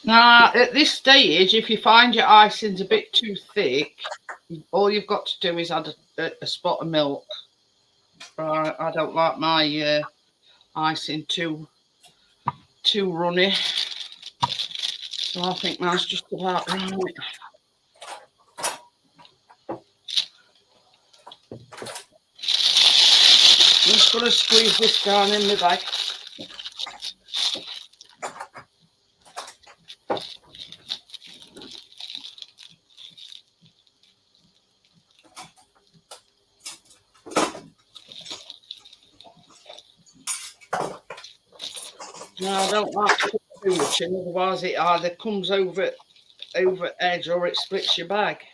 Now, at this stage, if you find your icing's a bit too thick, all you've got to do is add a spot of milk. I don't like my icing too runny, so I think mine's just about right. I'm just going to squeeze this down in the bag. No, I don't like to put too much in, otherwise it either comes over edge or it splits your bag.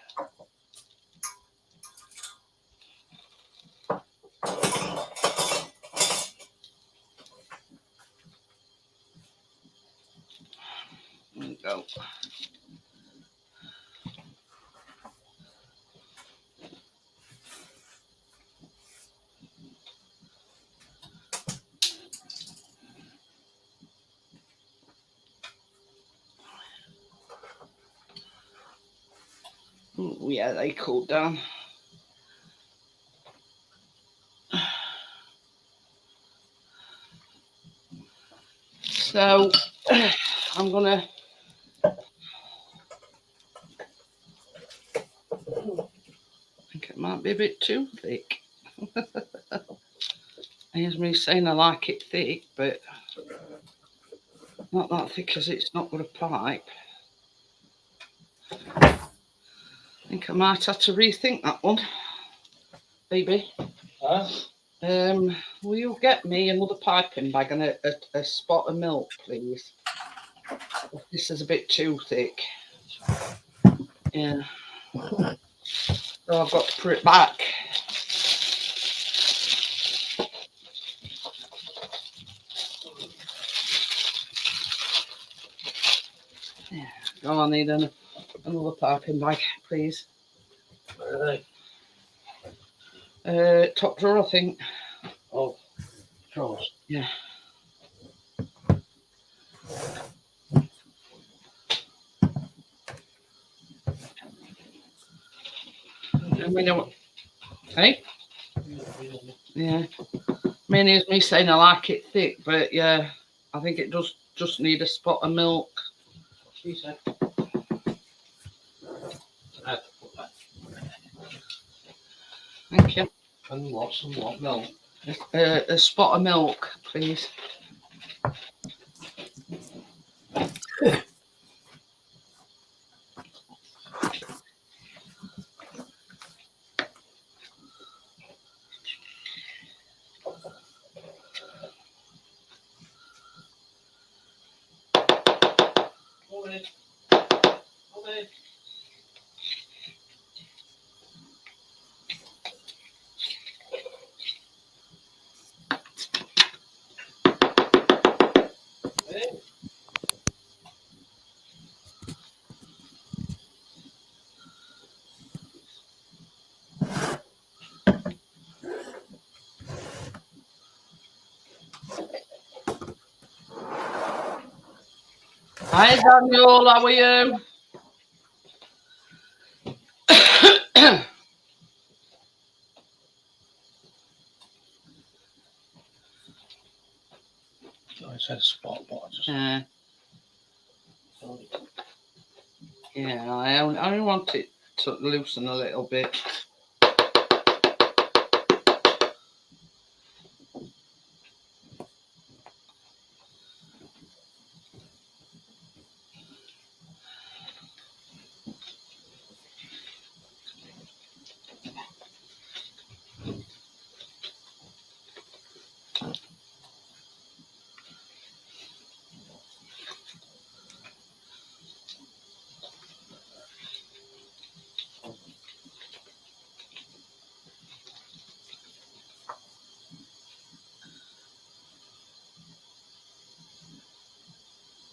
There you go. Oh, yeah, they cooled down. So I'm gonna I think it might be a bit too thick. Here's me saying I like it thick, but not that thick as it's not going to pipe. I think I might have to rethink that one, baby. Huh? Will you get me another piping bag and a spot of milk, please? This is a bit too thick. Yeah. So I've got to put it back. Yeah. Oh, I need another piping bag, please. Where are they? Top drawer, I think. Oh, drawers. Yeah. And we know what. Hey? Yeah. Mainly is me saying I like it thick, but yeah, I think it does just need a spot of milk. She said. I have to put that. Thank you. And lots and what milk. A spot of milk, please. Hi Daniel, how are you? I said spot, but I just Yeah, told it. yeah, I only want it to loosen a little bit.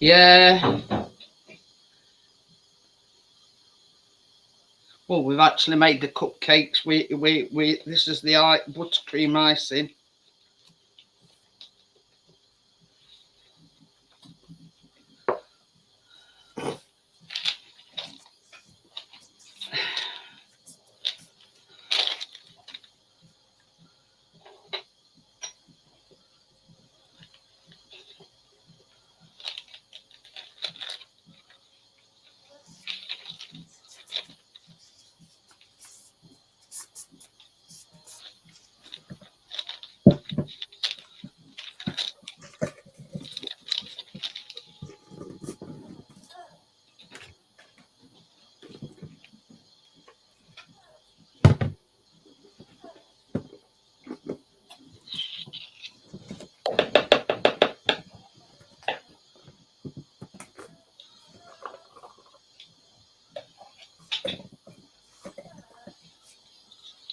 Yeah. Well, we've actually made the cupcakes. We. This is the buttercream icing.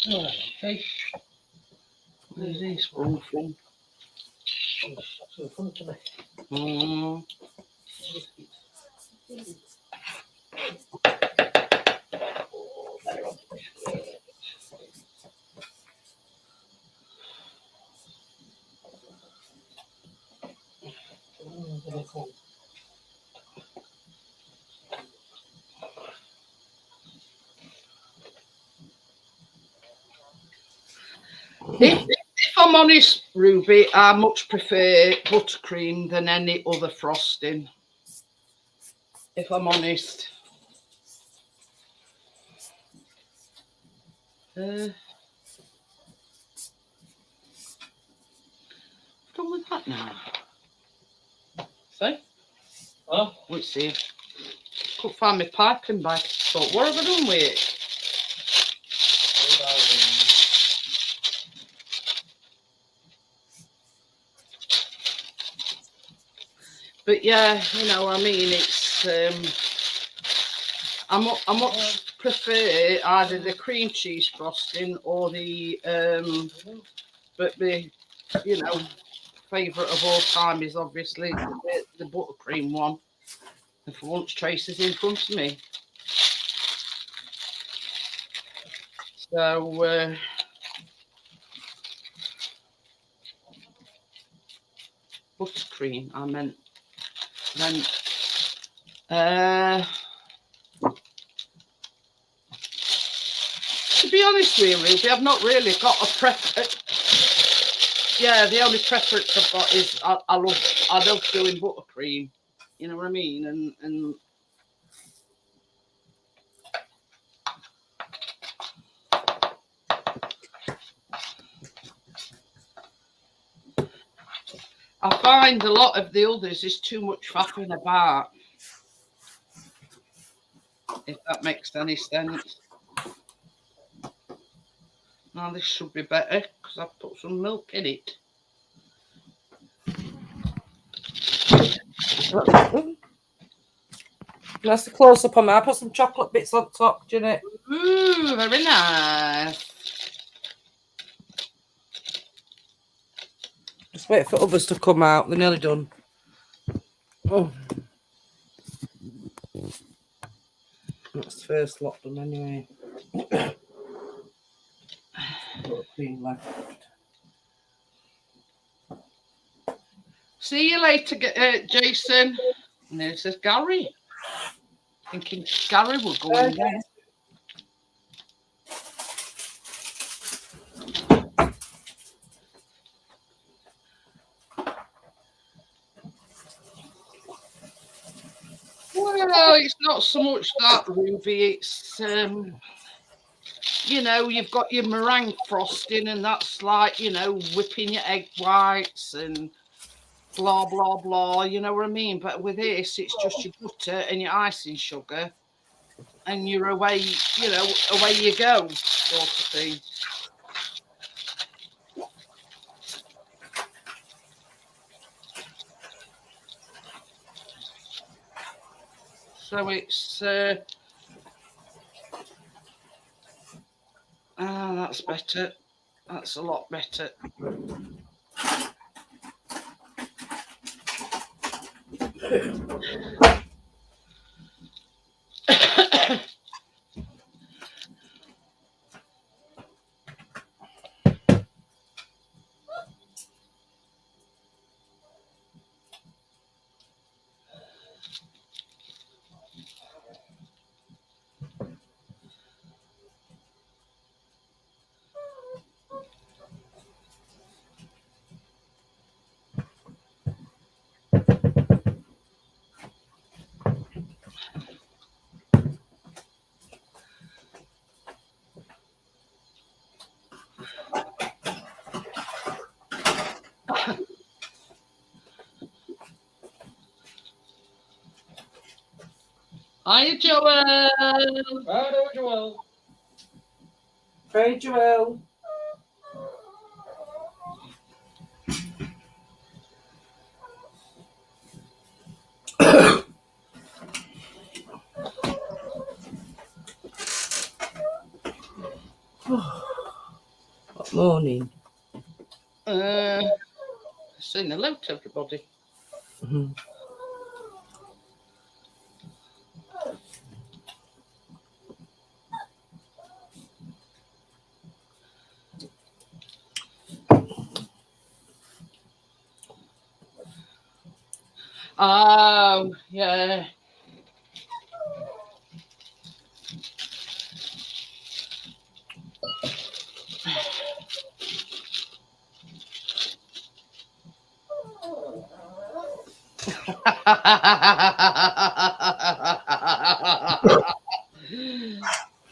Oh, okay. Where's this spoon from? So fun to me. Mm. If I'm honest, Ruby, I much prefer buttercream than any other frosting. If I'm honest. Done with that now. See? Huh? Let's see. Couldn't find my piping bag. Thought, what have I done with it? But yeah, you know, I mean, it's I much prefer either the cream cheese frosting or the but the you know favourite of all time is obviously the buttercream one. And for once, Tracy's in front of me. So buttercream, I meant. Then to be honest with you, Ruby, I've not really got a preference. Yeah, the only preference I've got is I love doing buttercream. You know what I mean? And I find a lot of the others is too much faffing about. If that makes any sense. Now this should be better because I've put some milk in it. That's the close up on that. I put some chocolate bits on top, Jeanette. Ooh, very nice. Just wait for others to come out. They're nearly done. Oh. That's the first lot done anyway. Clean left. See you later, Jason. And then it says Gary. Thinking Gary will go in there. Well, it's not so much that, Ruby. It's you know, you've got your meringue frosting, and that's like, you know, whipping your egg whites and blah blah blah. You know what I mean? But with this, it's just your butter and your icing sugar, and you're away. You know, away you go, sort of thing. So it's that's better. That's a lot better. Hiya, Joel. Hello, Joel. Hey, Joel. What morning? Saying hello to everybody. Mhm. Oh, yeah.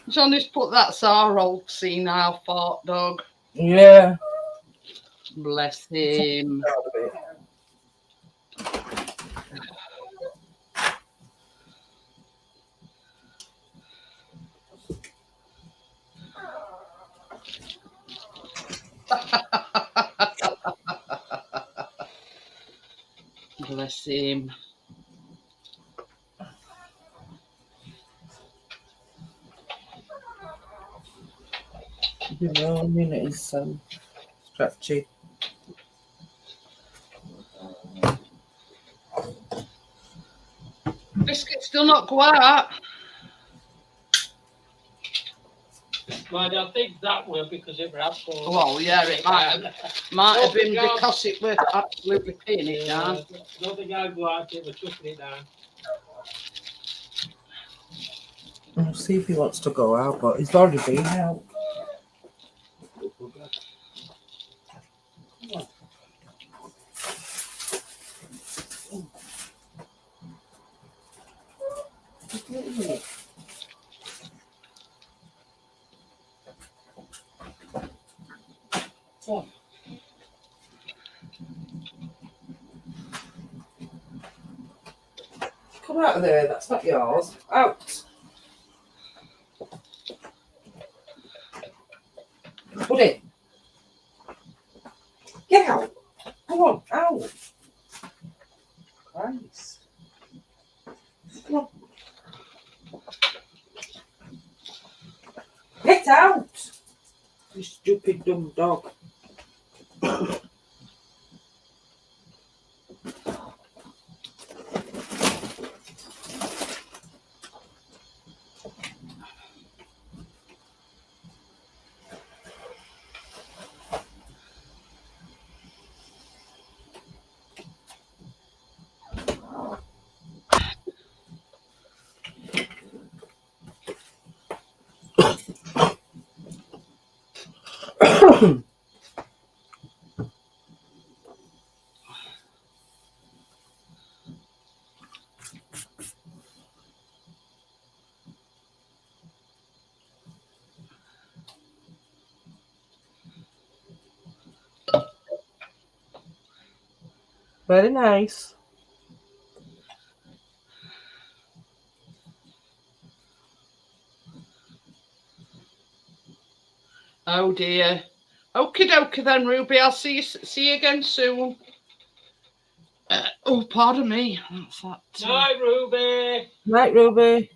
Johnny's put that's our old senile fart dog. Yeah. Bless him. Bless him. You know, I mean, it is scratchy. Biscuits still not go out. Mind, I think that will because it was absolutely. Well, yeah, it might have been because it was absolutely pinning it down. Don't think I'd go out it, we're chucking it down. We'll see if he wants to go out, but he's already been out. Come out of there, that's not yours. Out. Put it. Get out. Come on, out. Christ. Come on. Get out. You stupid dumb dog. Very nice. Oh dear. Okie dokie then, Ruby. I'll see you again soon. Oh, pardon me. That's that. Night, Ruby. Right, Ruby.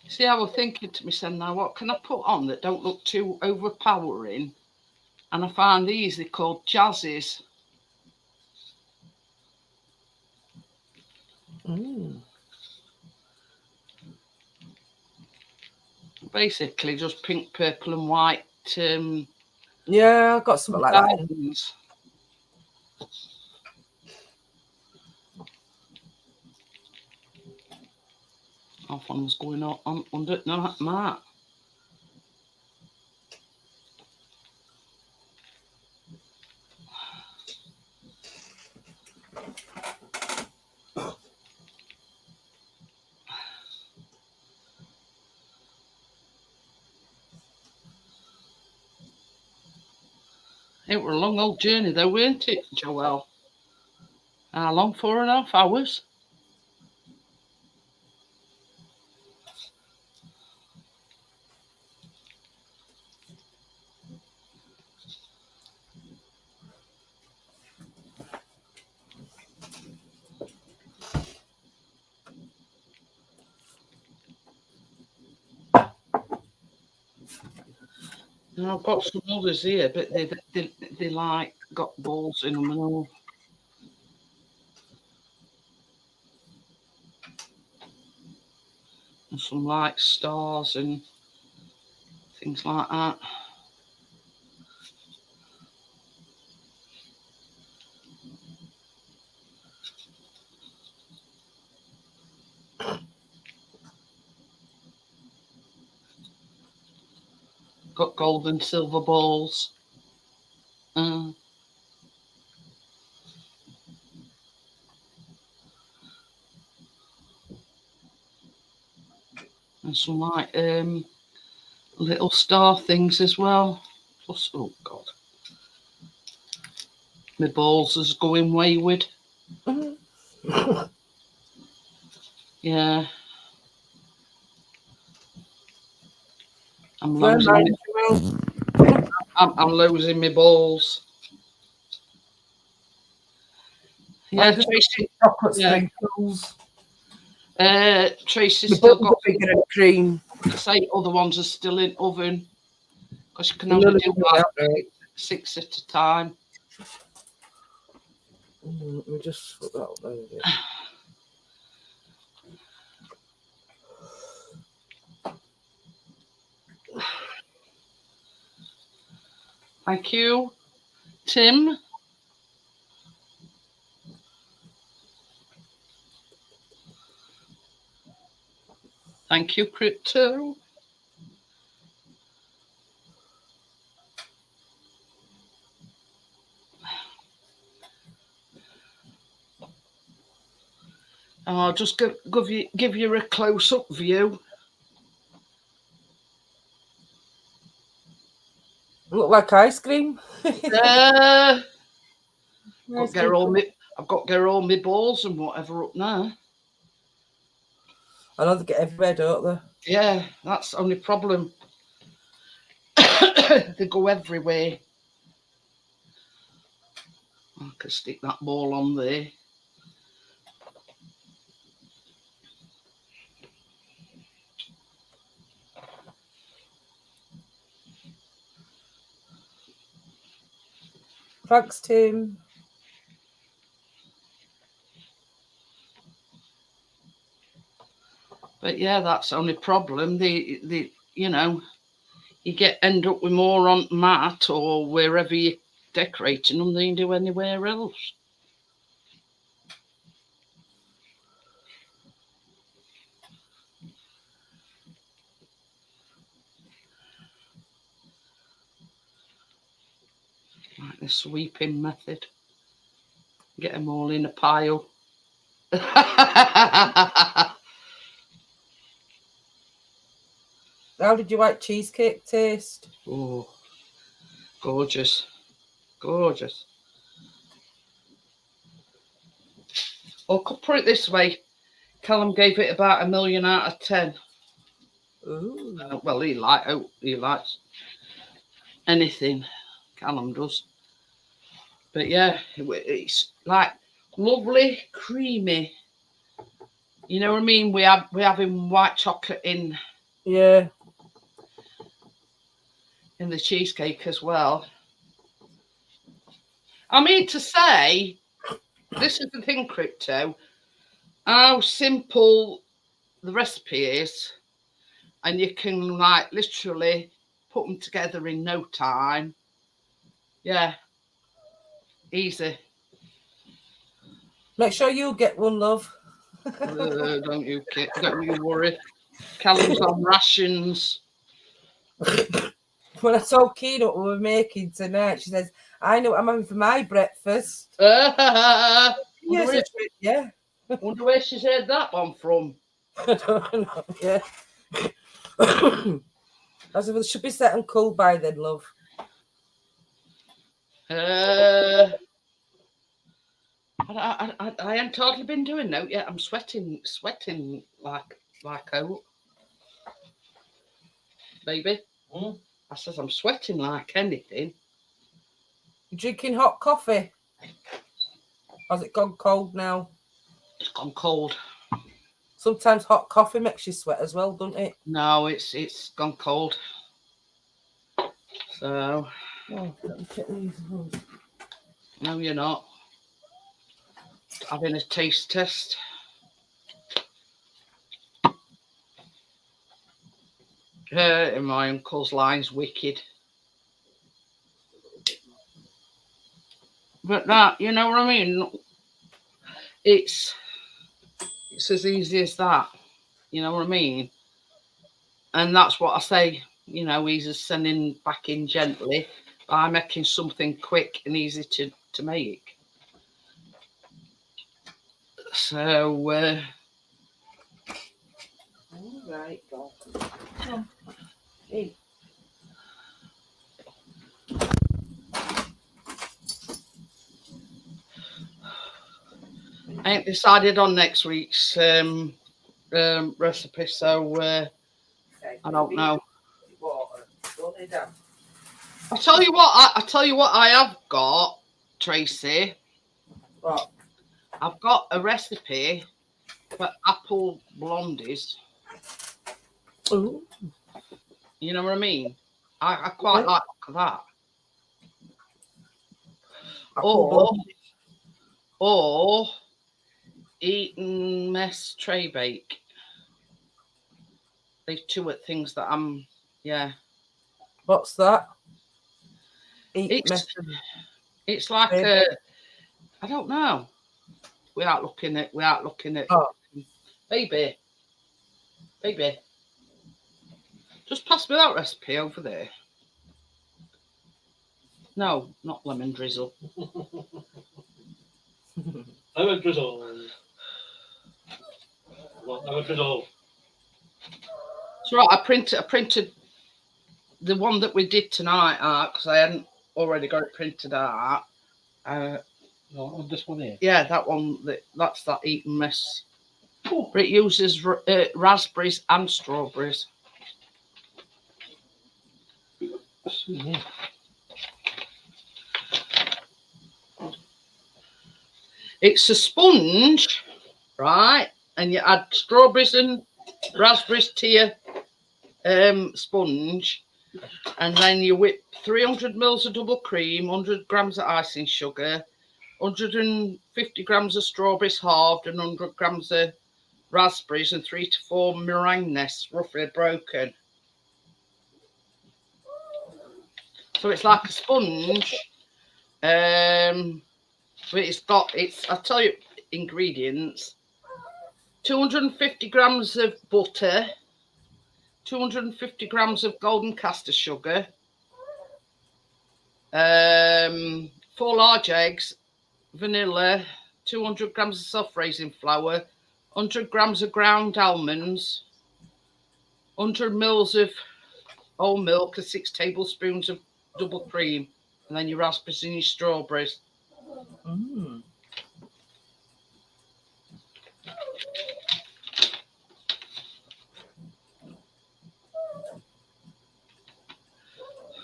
See, I was thinking to myself now, what can I put on that don't look too overpowering? And I found these, they're called Jazzies. Basically, just pink, purple, and white. Yeah, I've got something like that. Diamonds. Half one was going on under that mat. It were a long old journey though, weren't it, Joelle? How long? 4.5 hours? Now I've got some others here, but they like got balls in them and all. And some like stars and things like that. Got gold and silver balls. And some like little star things as well. Plus, oh God, my balls is going wayward. Yeah, I'm losing. I'm losing my balls. Yeah, Tracy. Chocolate Yeah. sprinkles. Tracy's The still buttons got. are bigger than cream. Say other ones are still in oven because you can only do like 6 at a time. Let me just put that there again. Thank you, Tim. Thank you, Crypto. I'll just give you a close-up view. Look like ice cream. I've got to get all my balls and whatever up now. I know they get everywhere, don't they? Yeah, that's the only problem. They go everywhere. I can stick that ball on there. Thanks, Tim. But yeah, that's the only problem. The you know, you end up with more on mat or wherever you're decorating them than you do anywhere else. Like the sweeping method. Get them all in a pile. How did your white cheesecake taste? Oh, gorgeous. Gorgeous. Or could put it this way, Callum gave it about 1 million out of 10. Ooh. Well, he likes anything. Callum does. But yeah, it's like lovely, creamy. You know what I mean? We're having white chocolate in Yeah. the cheesecake as well. I mean to say, this is the thing, Crypto, how simple the recipe is, and you can like literally put them together in no time. Yeah, easy. Make sure you get one, love. Don't you worry. Callum's on rations. When I told Keena what we were making tonight, she says, I know what I'm having for my breakfast. Wonder Yeah. wonder where she's heard that one from. I don't know. Yeah. As if it should be set and cool by then, love. I haven't hardly been doing that yet. I'm sweating like out. Baby. I says I'm sweating like anything. You drinking hot coffee? Has it gone cold now? It's gone cold. Sometimes hot coffee makes you sweat as well, doesn't it? No, it's gone cold. So Oh, let me get these. no, you're not. Having a taste test. In my uncle's line's wicked. But that, you know what I mean? It's as easy as that. You know what I mean? And that's what I say, you know, he's just sending back in gently by making something quick and easy to make. So, all right, go. Come. Hey. I ain't decided on next week's recipe, so I don't know. I tell you what I have got, Tracy. What? I've got a recipe for apple blondies. Ooh. You know what I mean? I quite like that. Or eaten mess tray bake. These two are things that I'm, yeah. What's that? It's like I don't know. Without looking at. Oh. Baby. Just pass me that recipe over there. No, not lemon drizzle. Lemon drizzle. What lemon drizzle? It's right. I printed the one that we did tonight out because I hadn't already got it printed out. No, this one here. Yeah, that one. That's that eaten mess. Oh. But it uses raspberries and strawberries. Mm-hmm. It's a sponge, right? And you add strawberries and raspberries to your sponge, and then you whip 300 mils of double cream, 100 grams of icing sugar, 150 grams of strawberries halved, and 100 grams of raspberries, and 3 to 4 meringue nests roughly broken. So it's like a sponge. But I'll tell you ingredients. 250 grams of butter, 250 grams of golden castor sugar, 4 large eggs, vanilla, 200 grams of soft raisin flour, 100 grams of ground almonds, 100 mils of whole milk, and 6 tablespoons of double cream, and then your raspberries and your strawberries. Mm.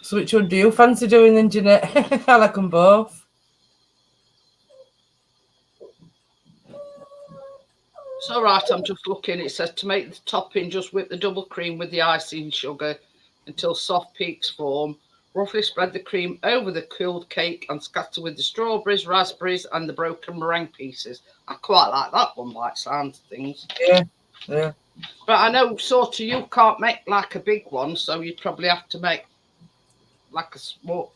So which one do you fancy doing then, Jeanette? I like them both. It's all right, I'm just looking. It says to make the topping, just whip the double cream with the icing sugar until soft peaks form. Roughly spread the cream over the cooled cake and scatter with the strawberries, raspberries, and the broken meringue pieces. I quite like that one by the sound of things. Yeah, yeah. But I know sort of you can't make like a big one, so you'd probably have to make like a small.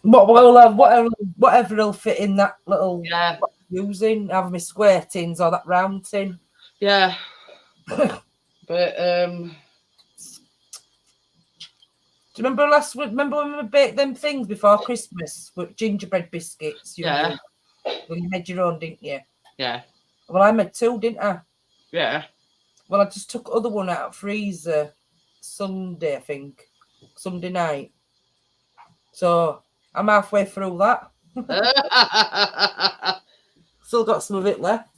Whatever will fit in that little. Yeah. Using have my square tins or that round tin. Yeah. But do you remember when we baked them things before Christmas with gingerbread biscuits? Yeah. Well, you made your own, didn't you? Yeah. Well, I made 2, didn't I? Yeah. Well, I just took the other one out of freezer Sunday, I think. Sunday night. So I'm halfway through that. Still got some of it left.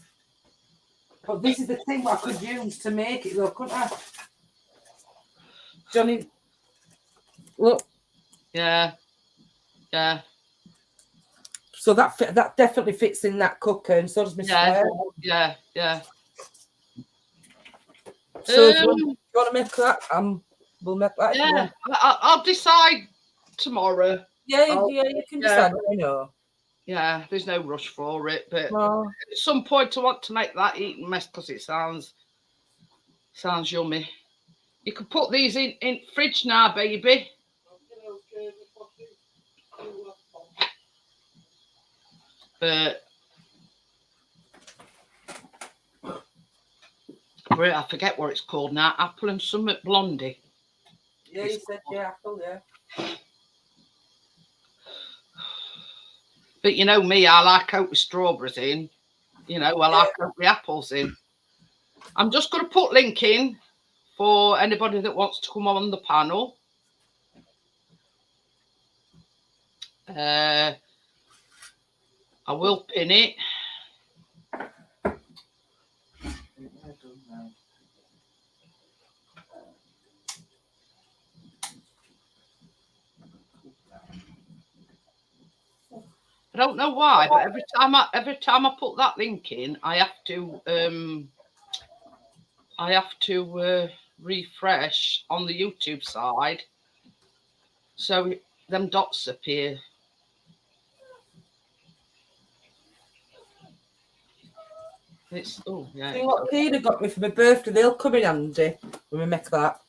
But this is the thing what I could use to make it though, couldn't I? Johnny, look. Yeah. Yeah. So that definitely fits in that cooker, and so does my square. Yeah. Yeah. So if you want to make that, we'll make that. Yeah. I'll decide tomorrow. Yeah, you can decide. You know. Yeah, there's no rush for it, but No. at some point I want to make that eating mess because it sounds yummy. You can put these in fridge now, baby. But I forget what it's called now. Apple and Summit Blondie. Yeah, you said apple, yeah. But you know me, I like out with strawberries in. You know, I like out with apples in. I'm just going to put link in for anybody that wants to come on the panel. I will pin it. I don't know why, but every time I put that link in, I have to refresh on the YouTube side, so them dots appear. It's See what Kina got me for my birthday? They'll come in handy when we make that.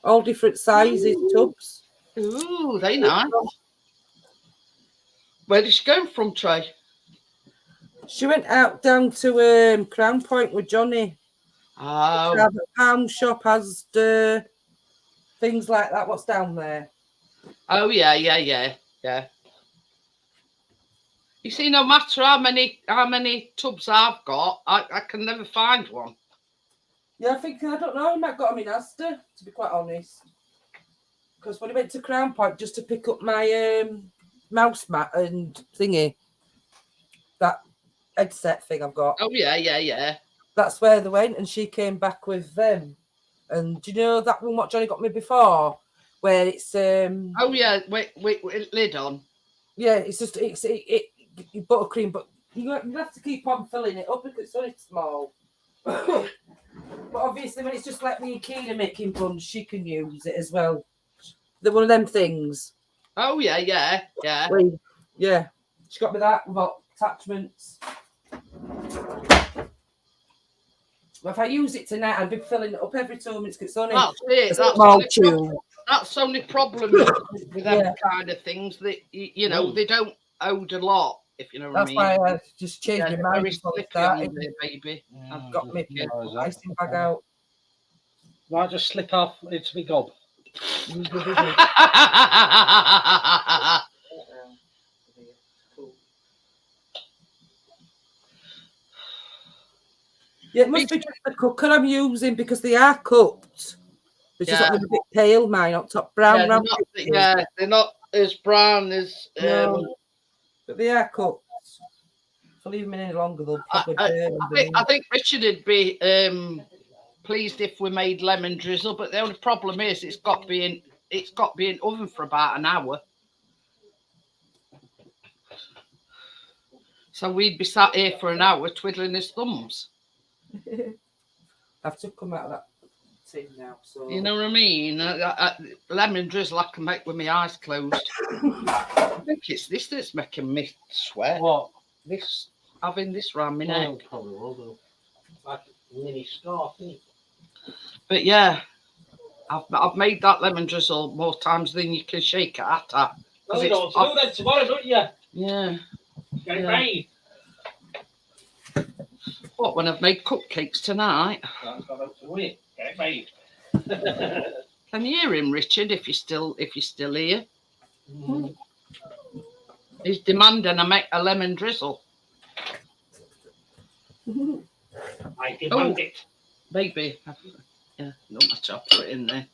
All different sizes, tubs. Ooh, they nice. Where did she go from, Trey? She went out down to Crown Point with Johnny. Oh. She has a pound shop, has things like that. What's down there? Oh yeah. You see, no matter how many tubs I've got, I can never find one. Yeah, I don't know. I might got them in Asda, to be quite honest. Because when I went to Crown Point just to pick up my mouse mat and thingy, that headset thing I've got. Oh yeah. That's where they went, and she came back with them. And do you know that one what Johnny got me before, where it's oh yeah, wait, lid on. Yeah, it's just it's buttercream, but you have to keep on filling it up because it's only small. But obviously, when it's just like me and Kina making buns, she can use it as well. They're one of them things. Oh yeah. Yeah, she got me that with attachments. Well, if I use it tonight, I'd be filling it up every 2 minutes because it's only That's it. a small tube. That's the only problem with them Yeah. kind of things. That you know, they don't hold a lot. If you know what I That's mean. why I just changed Yeah, my they're mind very before I slippy on started. there, baby. I've got my Yeah. icing bag out. Might just slip off into my gob. Yeah, it must be just the cooker I'm using because they are cooked. It's just Yeah. a little bit pale, mine up top, brown. Yeah, round they're not as brown as. No, but they are cooked. If I leave them any longer, they'll probably burn. I think Richard would be pleased if we made lemon drizzle, but the only problem is it's got to be in oven for about an hour. So we'd be sat here for an hour twiddling his thumbs. I've just come out of that tin now, so You know what I mean? Lemon drizzle I can make with my eyes closed. I think it's this that's making me sweat. What? This having this round my neck. Oh, probably will do. Like a mini scarf, isn't it? But yeah, I've made that lemon drizzle more times than you can shake it at. Well, you don't do that tomorrow, don't you? Yeah. Get it Yeah. made. What, when I've made cupcakes tonight? That's got out to it. Get it made. Can you hear him, Richard, if you're still here? Mm. He's demanding I make a lemon drizzle. I demand it. Baby. Yeah, don't matter, I'll put it in there.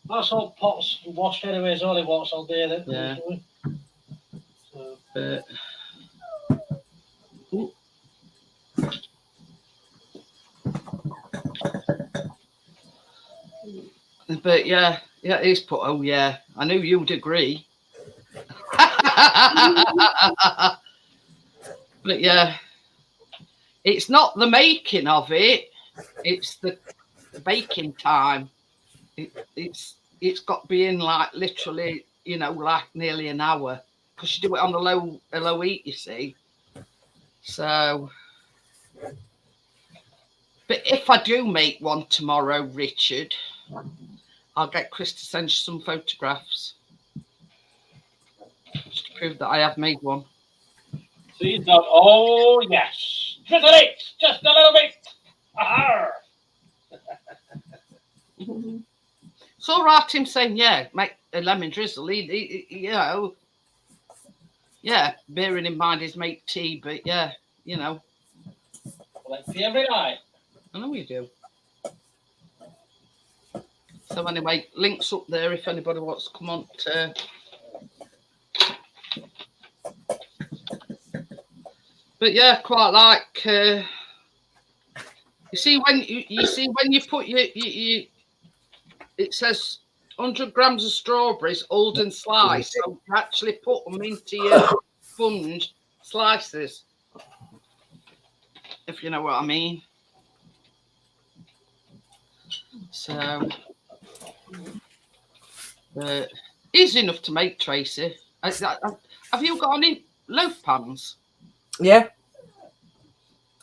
That's all pots washed anyways, only what's all day then. Yeah. So, But yeah, he's put, oh yeah, I knew you'd agree. But yeah, it's not the making of it, it's the baking time. It's got to be in like literally, you know, like nearly an hour because you do it on a low heat, you see. So, but if I do make one tomorrow, Richard, I'll get Chris to send you some photographs just to prove that I have made one. so you've done, oh yes. Drizzle it, just a little bit. Aha. It's all right him saying, yeah, make a lemon drizzle. He you know, yeah, bearing in mind his make tea, but yeah, you know. Like tea every night. I know you do. So anyway, links up there if anybody wants to come on to. But yeah, quite like. You see when you put your it says 100 grams of strawberries, old and sliced. So you actually put them into your sponge slices, if you know what I mean. So, easy enough to make, Tracy. Have you got any loaf pans? yeah,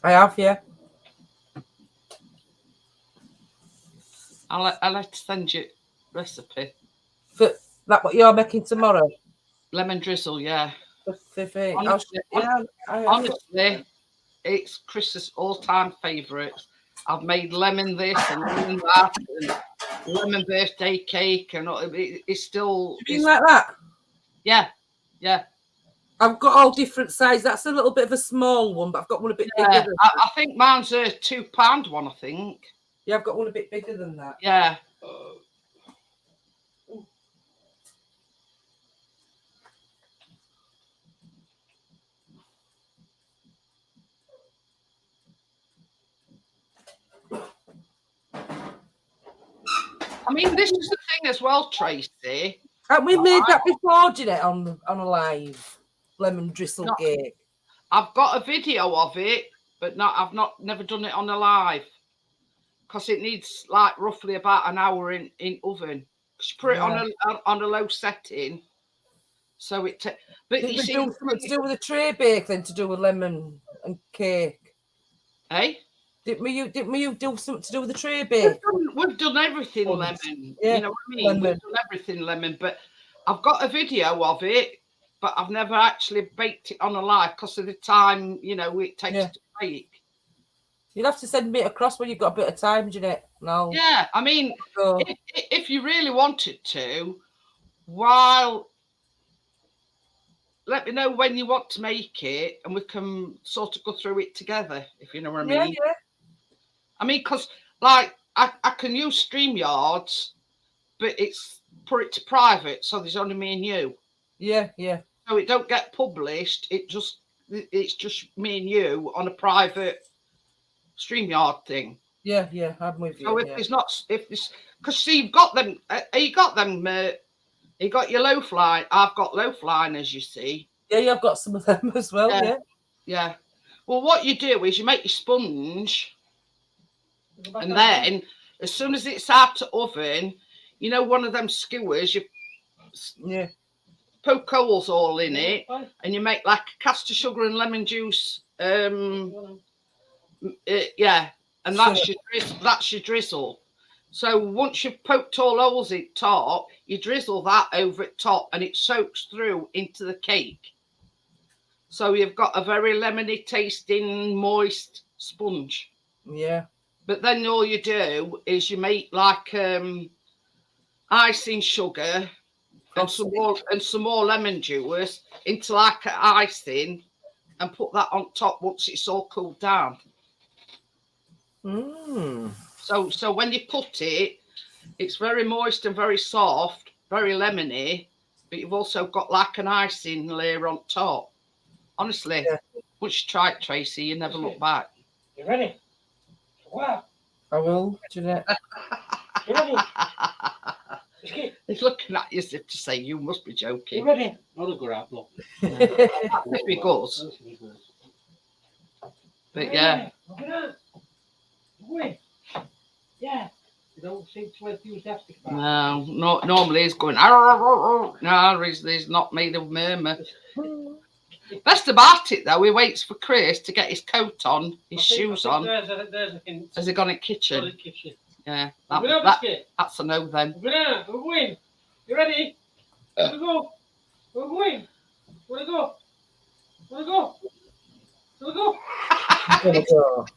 I have. Yeah, I'll have to send you recipe. for that what you're making tomorrow. Lemon drizzle, yeah. Honestly, it's Chris's all-time favourite. I've made lemon this and lemon that and lemon birthday cake, and it's still. It's like that. Yeah, yeah. I've got all different sizes. That's a little bit of a small one, but I've got one a bit bigger. Than I think mine's a £2 one. I think. Yeah, I've got one a bit bigger than that. Yeah. I mean, this is the thing as well, Tracy. Have we made that before, Jeanette, on a live lemon drizzle cake? I've got a video of it, but I've never done it on a live because it needs like roughly about an hour in oven. You put it on a low setting, so it. But you see, to do with a tray bake, then to do with lemon and cake. Hey, Didn't you do something to do with the tray bake? We've done everything Oh, lemon. yeah, You know what I mean? lemon. We've done everything lemon, but I've got a video of it, but I've never actually baked it on a live because of the time, you know, it takes Yeah. to bake. You'll have to send me across when you've got a bit of time, Jeanette. No. Yeah, I mean, Go. if you really wanted to, while let me know when you want to make it, and we can sort of go through it together, if you know what I Yeah, mean. yeah. I mean, because like I can use StreamYards, but it's put it to private, so there's only me and you. Yeah, yeah. So it don't get published. It's just me and you on a private StreamYard thing. Yeah, yeah. I'm with you. So if Yeah. there's not, if this, because see, you've got them. You got them. You got your loaf line. I've got loaf line, as you see. Yeah, yeah, I've got some of them as well. Yeah. Yeah. Yeah. Well, what you do is you make your sponge, and then as soon as it's out of oven, you know, one of them skewers, you Yeah. poke holes all in it, and you make like caster sugar and lemon juice. Yeah, and that's your drizzle. So once you've poked all holes in top, you drizzle that over at top, and it soaks through into the cake. So you've got a very lemony tasting, moist sponge. Yeah. But then all you do is you make like icing sugar and some more lemon juice into like an icing, and put that on top once it's all cooled down. So when you put it, it's very moist and very soft, very lemony, but you've also got like an icing layer on top. Honestly, once you try it, Tracy, you never look back. You ready? Wow. I will, Jeanette. You ready? He's looking at you as if to say, you must be joking. You ready? Not a good apple. That'd be good. But yeah. Yeah. You don't seem too enthusiastic about it. No, normally he's going, no, he's not made a murmur. Best about it though, he waits for Chris to get his coat on, his shoes on. There's a hint. Has he gone in the kitchen? Yeah, that's a no then. We're going. You ready? Wanna go? We're going. Wanna go? Wanna go? Wanna go?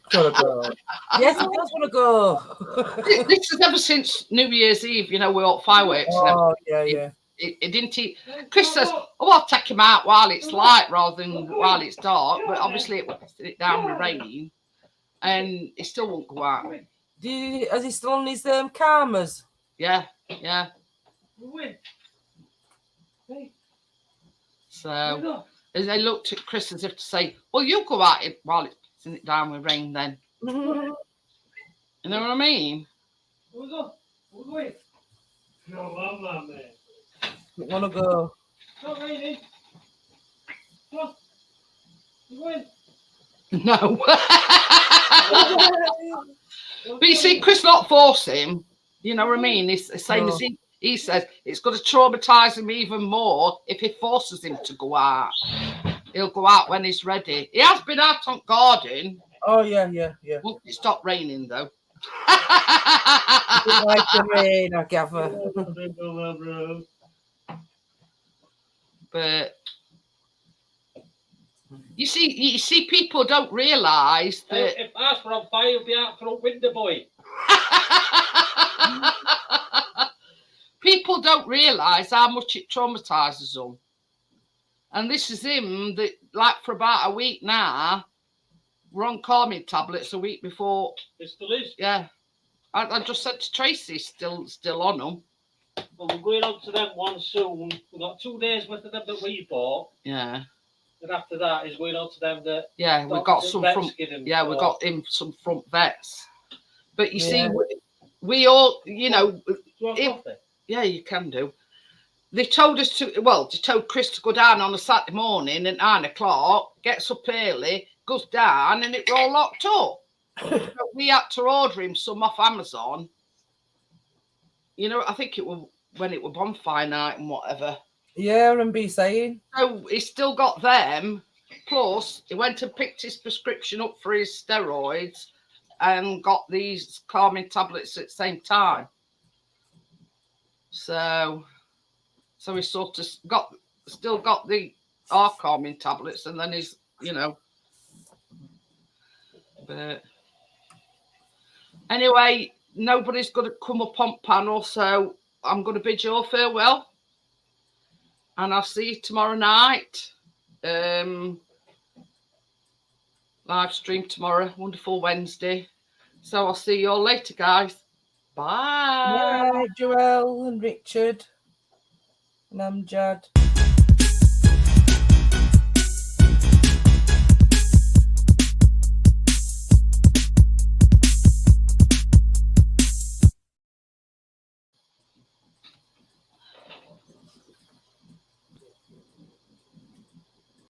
Gotta go. Yes, he does want to go. This is ever since New Year's Eve, you know, we all fireworks. Oh, yeah. It didn't eat. Chris says, "Oh, I'll take him out while it's light rather than while it's dark." But obviously, it was down the rain, and he still won't go out. Is he still on his karmas? Yeah. So as they looked at Chris as if to say, "Well, you go out while it's sitting down with rain, then." You know what I mean? We're going. No, Mama, man. Don't want to go. Not raining. Come on. You going? No. But you see, Chris not force him. You know what I mean? It's the same as he says. It's going to traumatise him even more if he forces him to go out. He'll go out when he's ready. He has been out on garden. Oh, yeah. Won't it stop raining, though? Like the rain, I gather. But you see, people don't realise that. If ours were on fire, you'll be out front window, boy. People don't realise how much it traumatises them. And this is him that, like, for about a week now, we're on calming tablets a week before. It still is. Yeah. I just said to Tracy, still on them. Well, we're going on to them one soon. We've got 2 days worth of them that we bought. Yeah. And after that is going on to them that. Yeah, we got some from. Yeah, we got him some front vets. But you see, we all, you know. Yeah, you can do. They told us to. Well, they told Chris to go down on a Saturday morning at 9 o'clock. Gets up early, goes down, and it were all locked up. So we had to order him some off Amazon. You know, I think it was when it was bonfire night and whatever. Yeah, I remember you saying. So he still got them. Plus, he went and picked his prescription up for his steroids and got these calming tablets at the same time. So he sort of still got the calming tablets, and then he's, you know. But anyway, nobody's going to come up on panel, so I'm going to bid you all farewell, and I'll see you tomorrow night. Live stream tomorrow, wonderful Wednesday. So I'll see you all later, guys. Bye. Bye, Joelle and Richard and Amjad.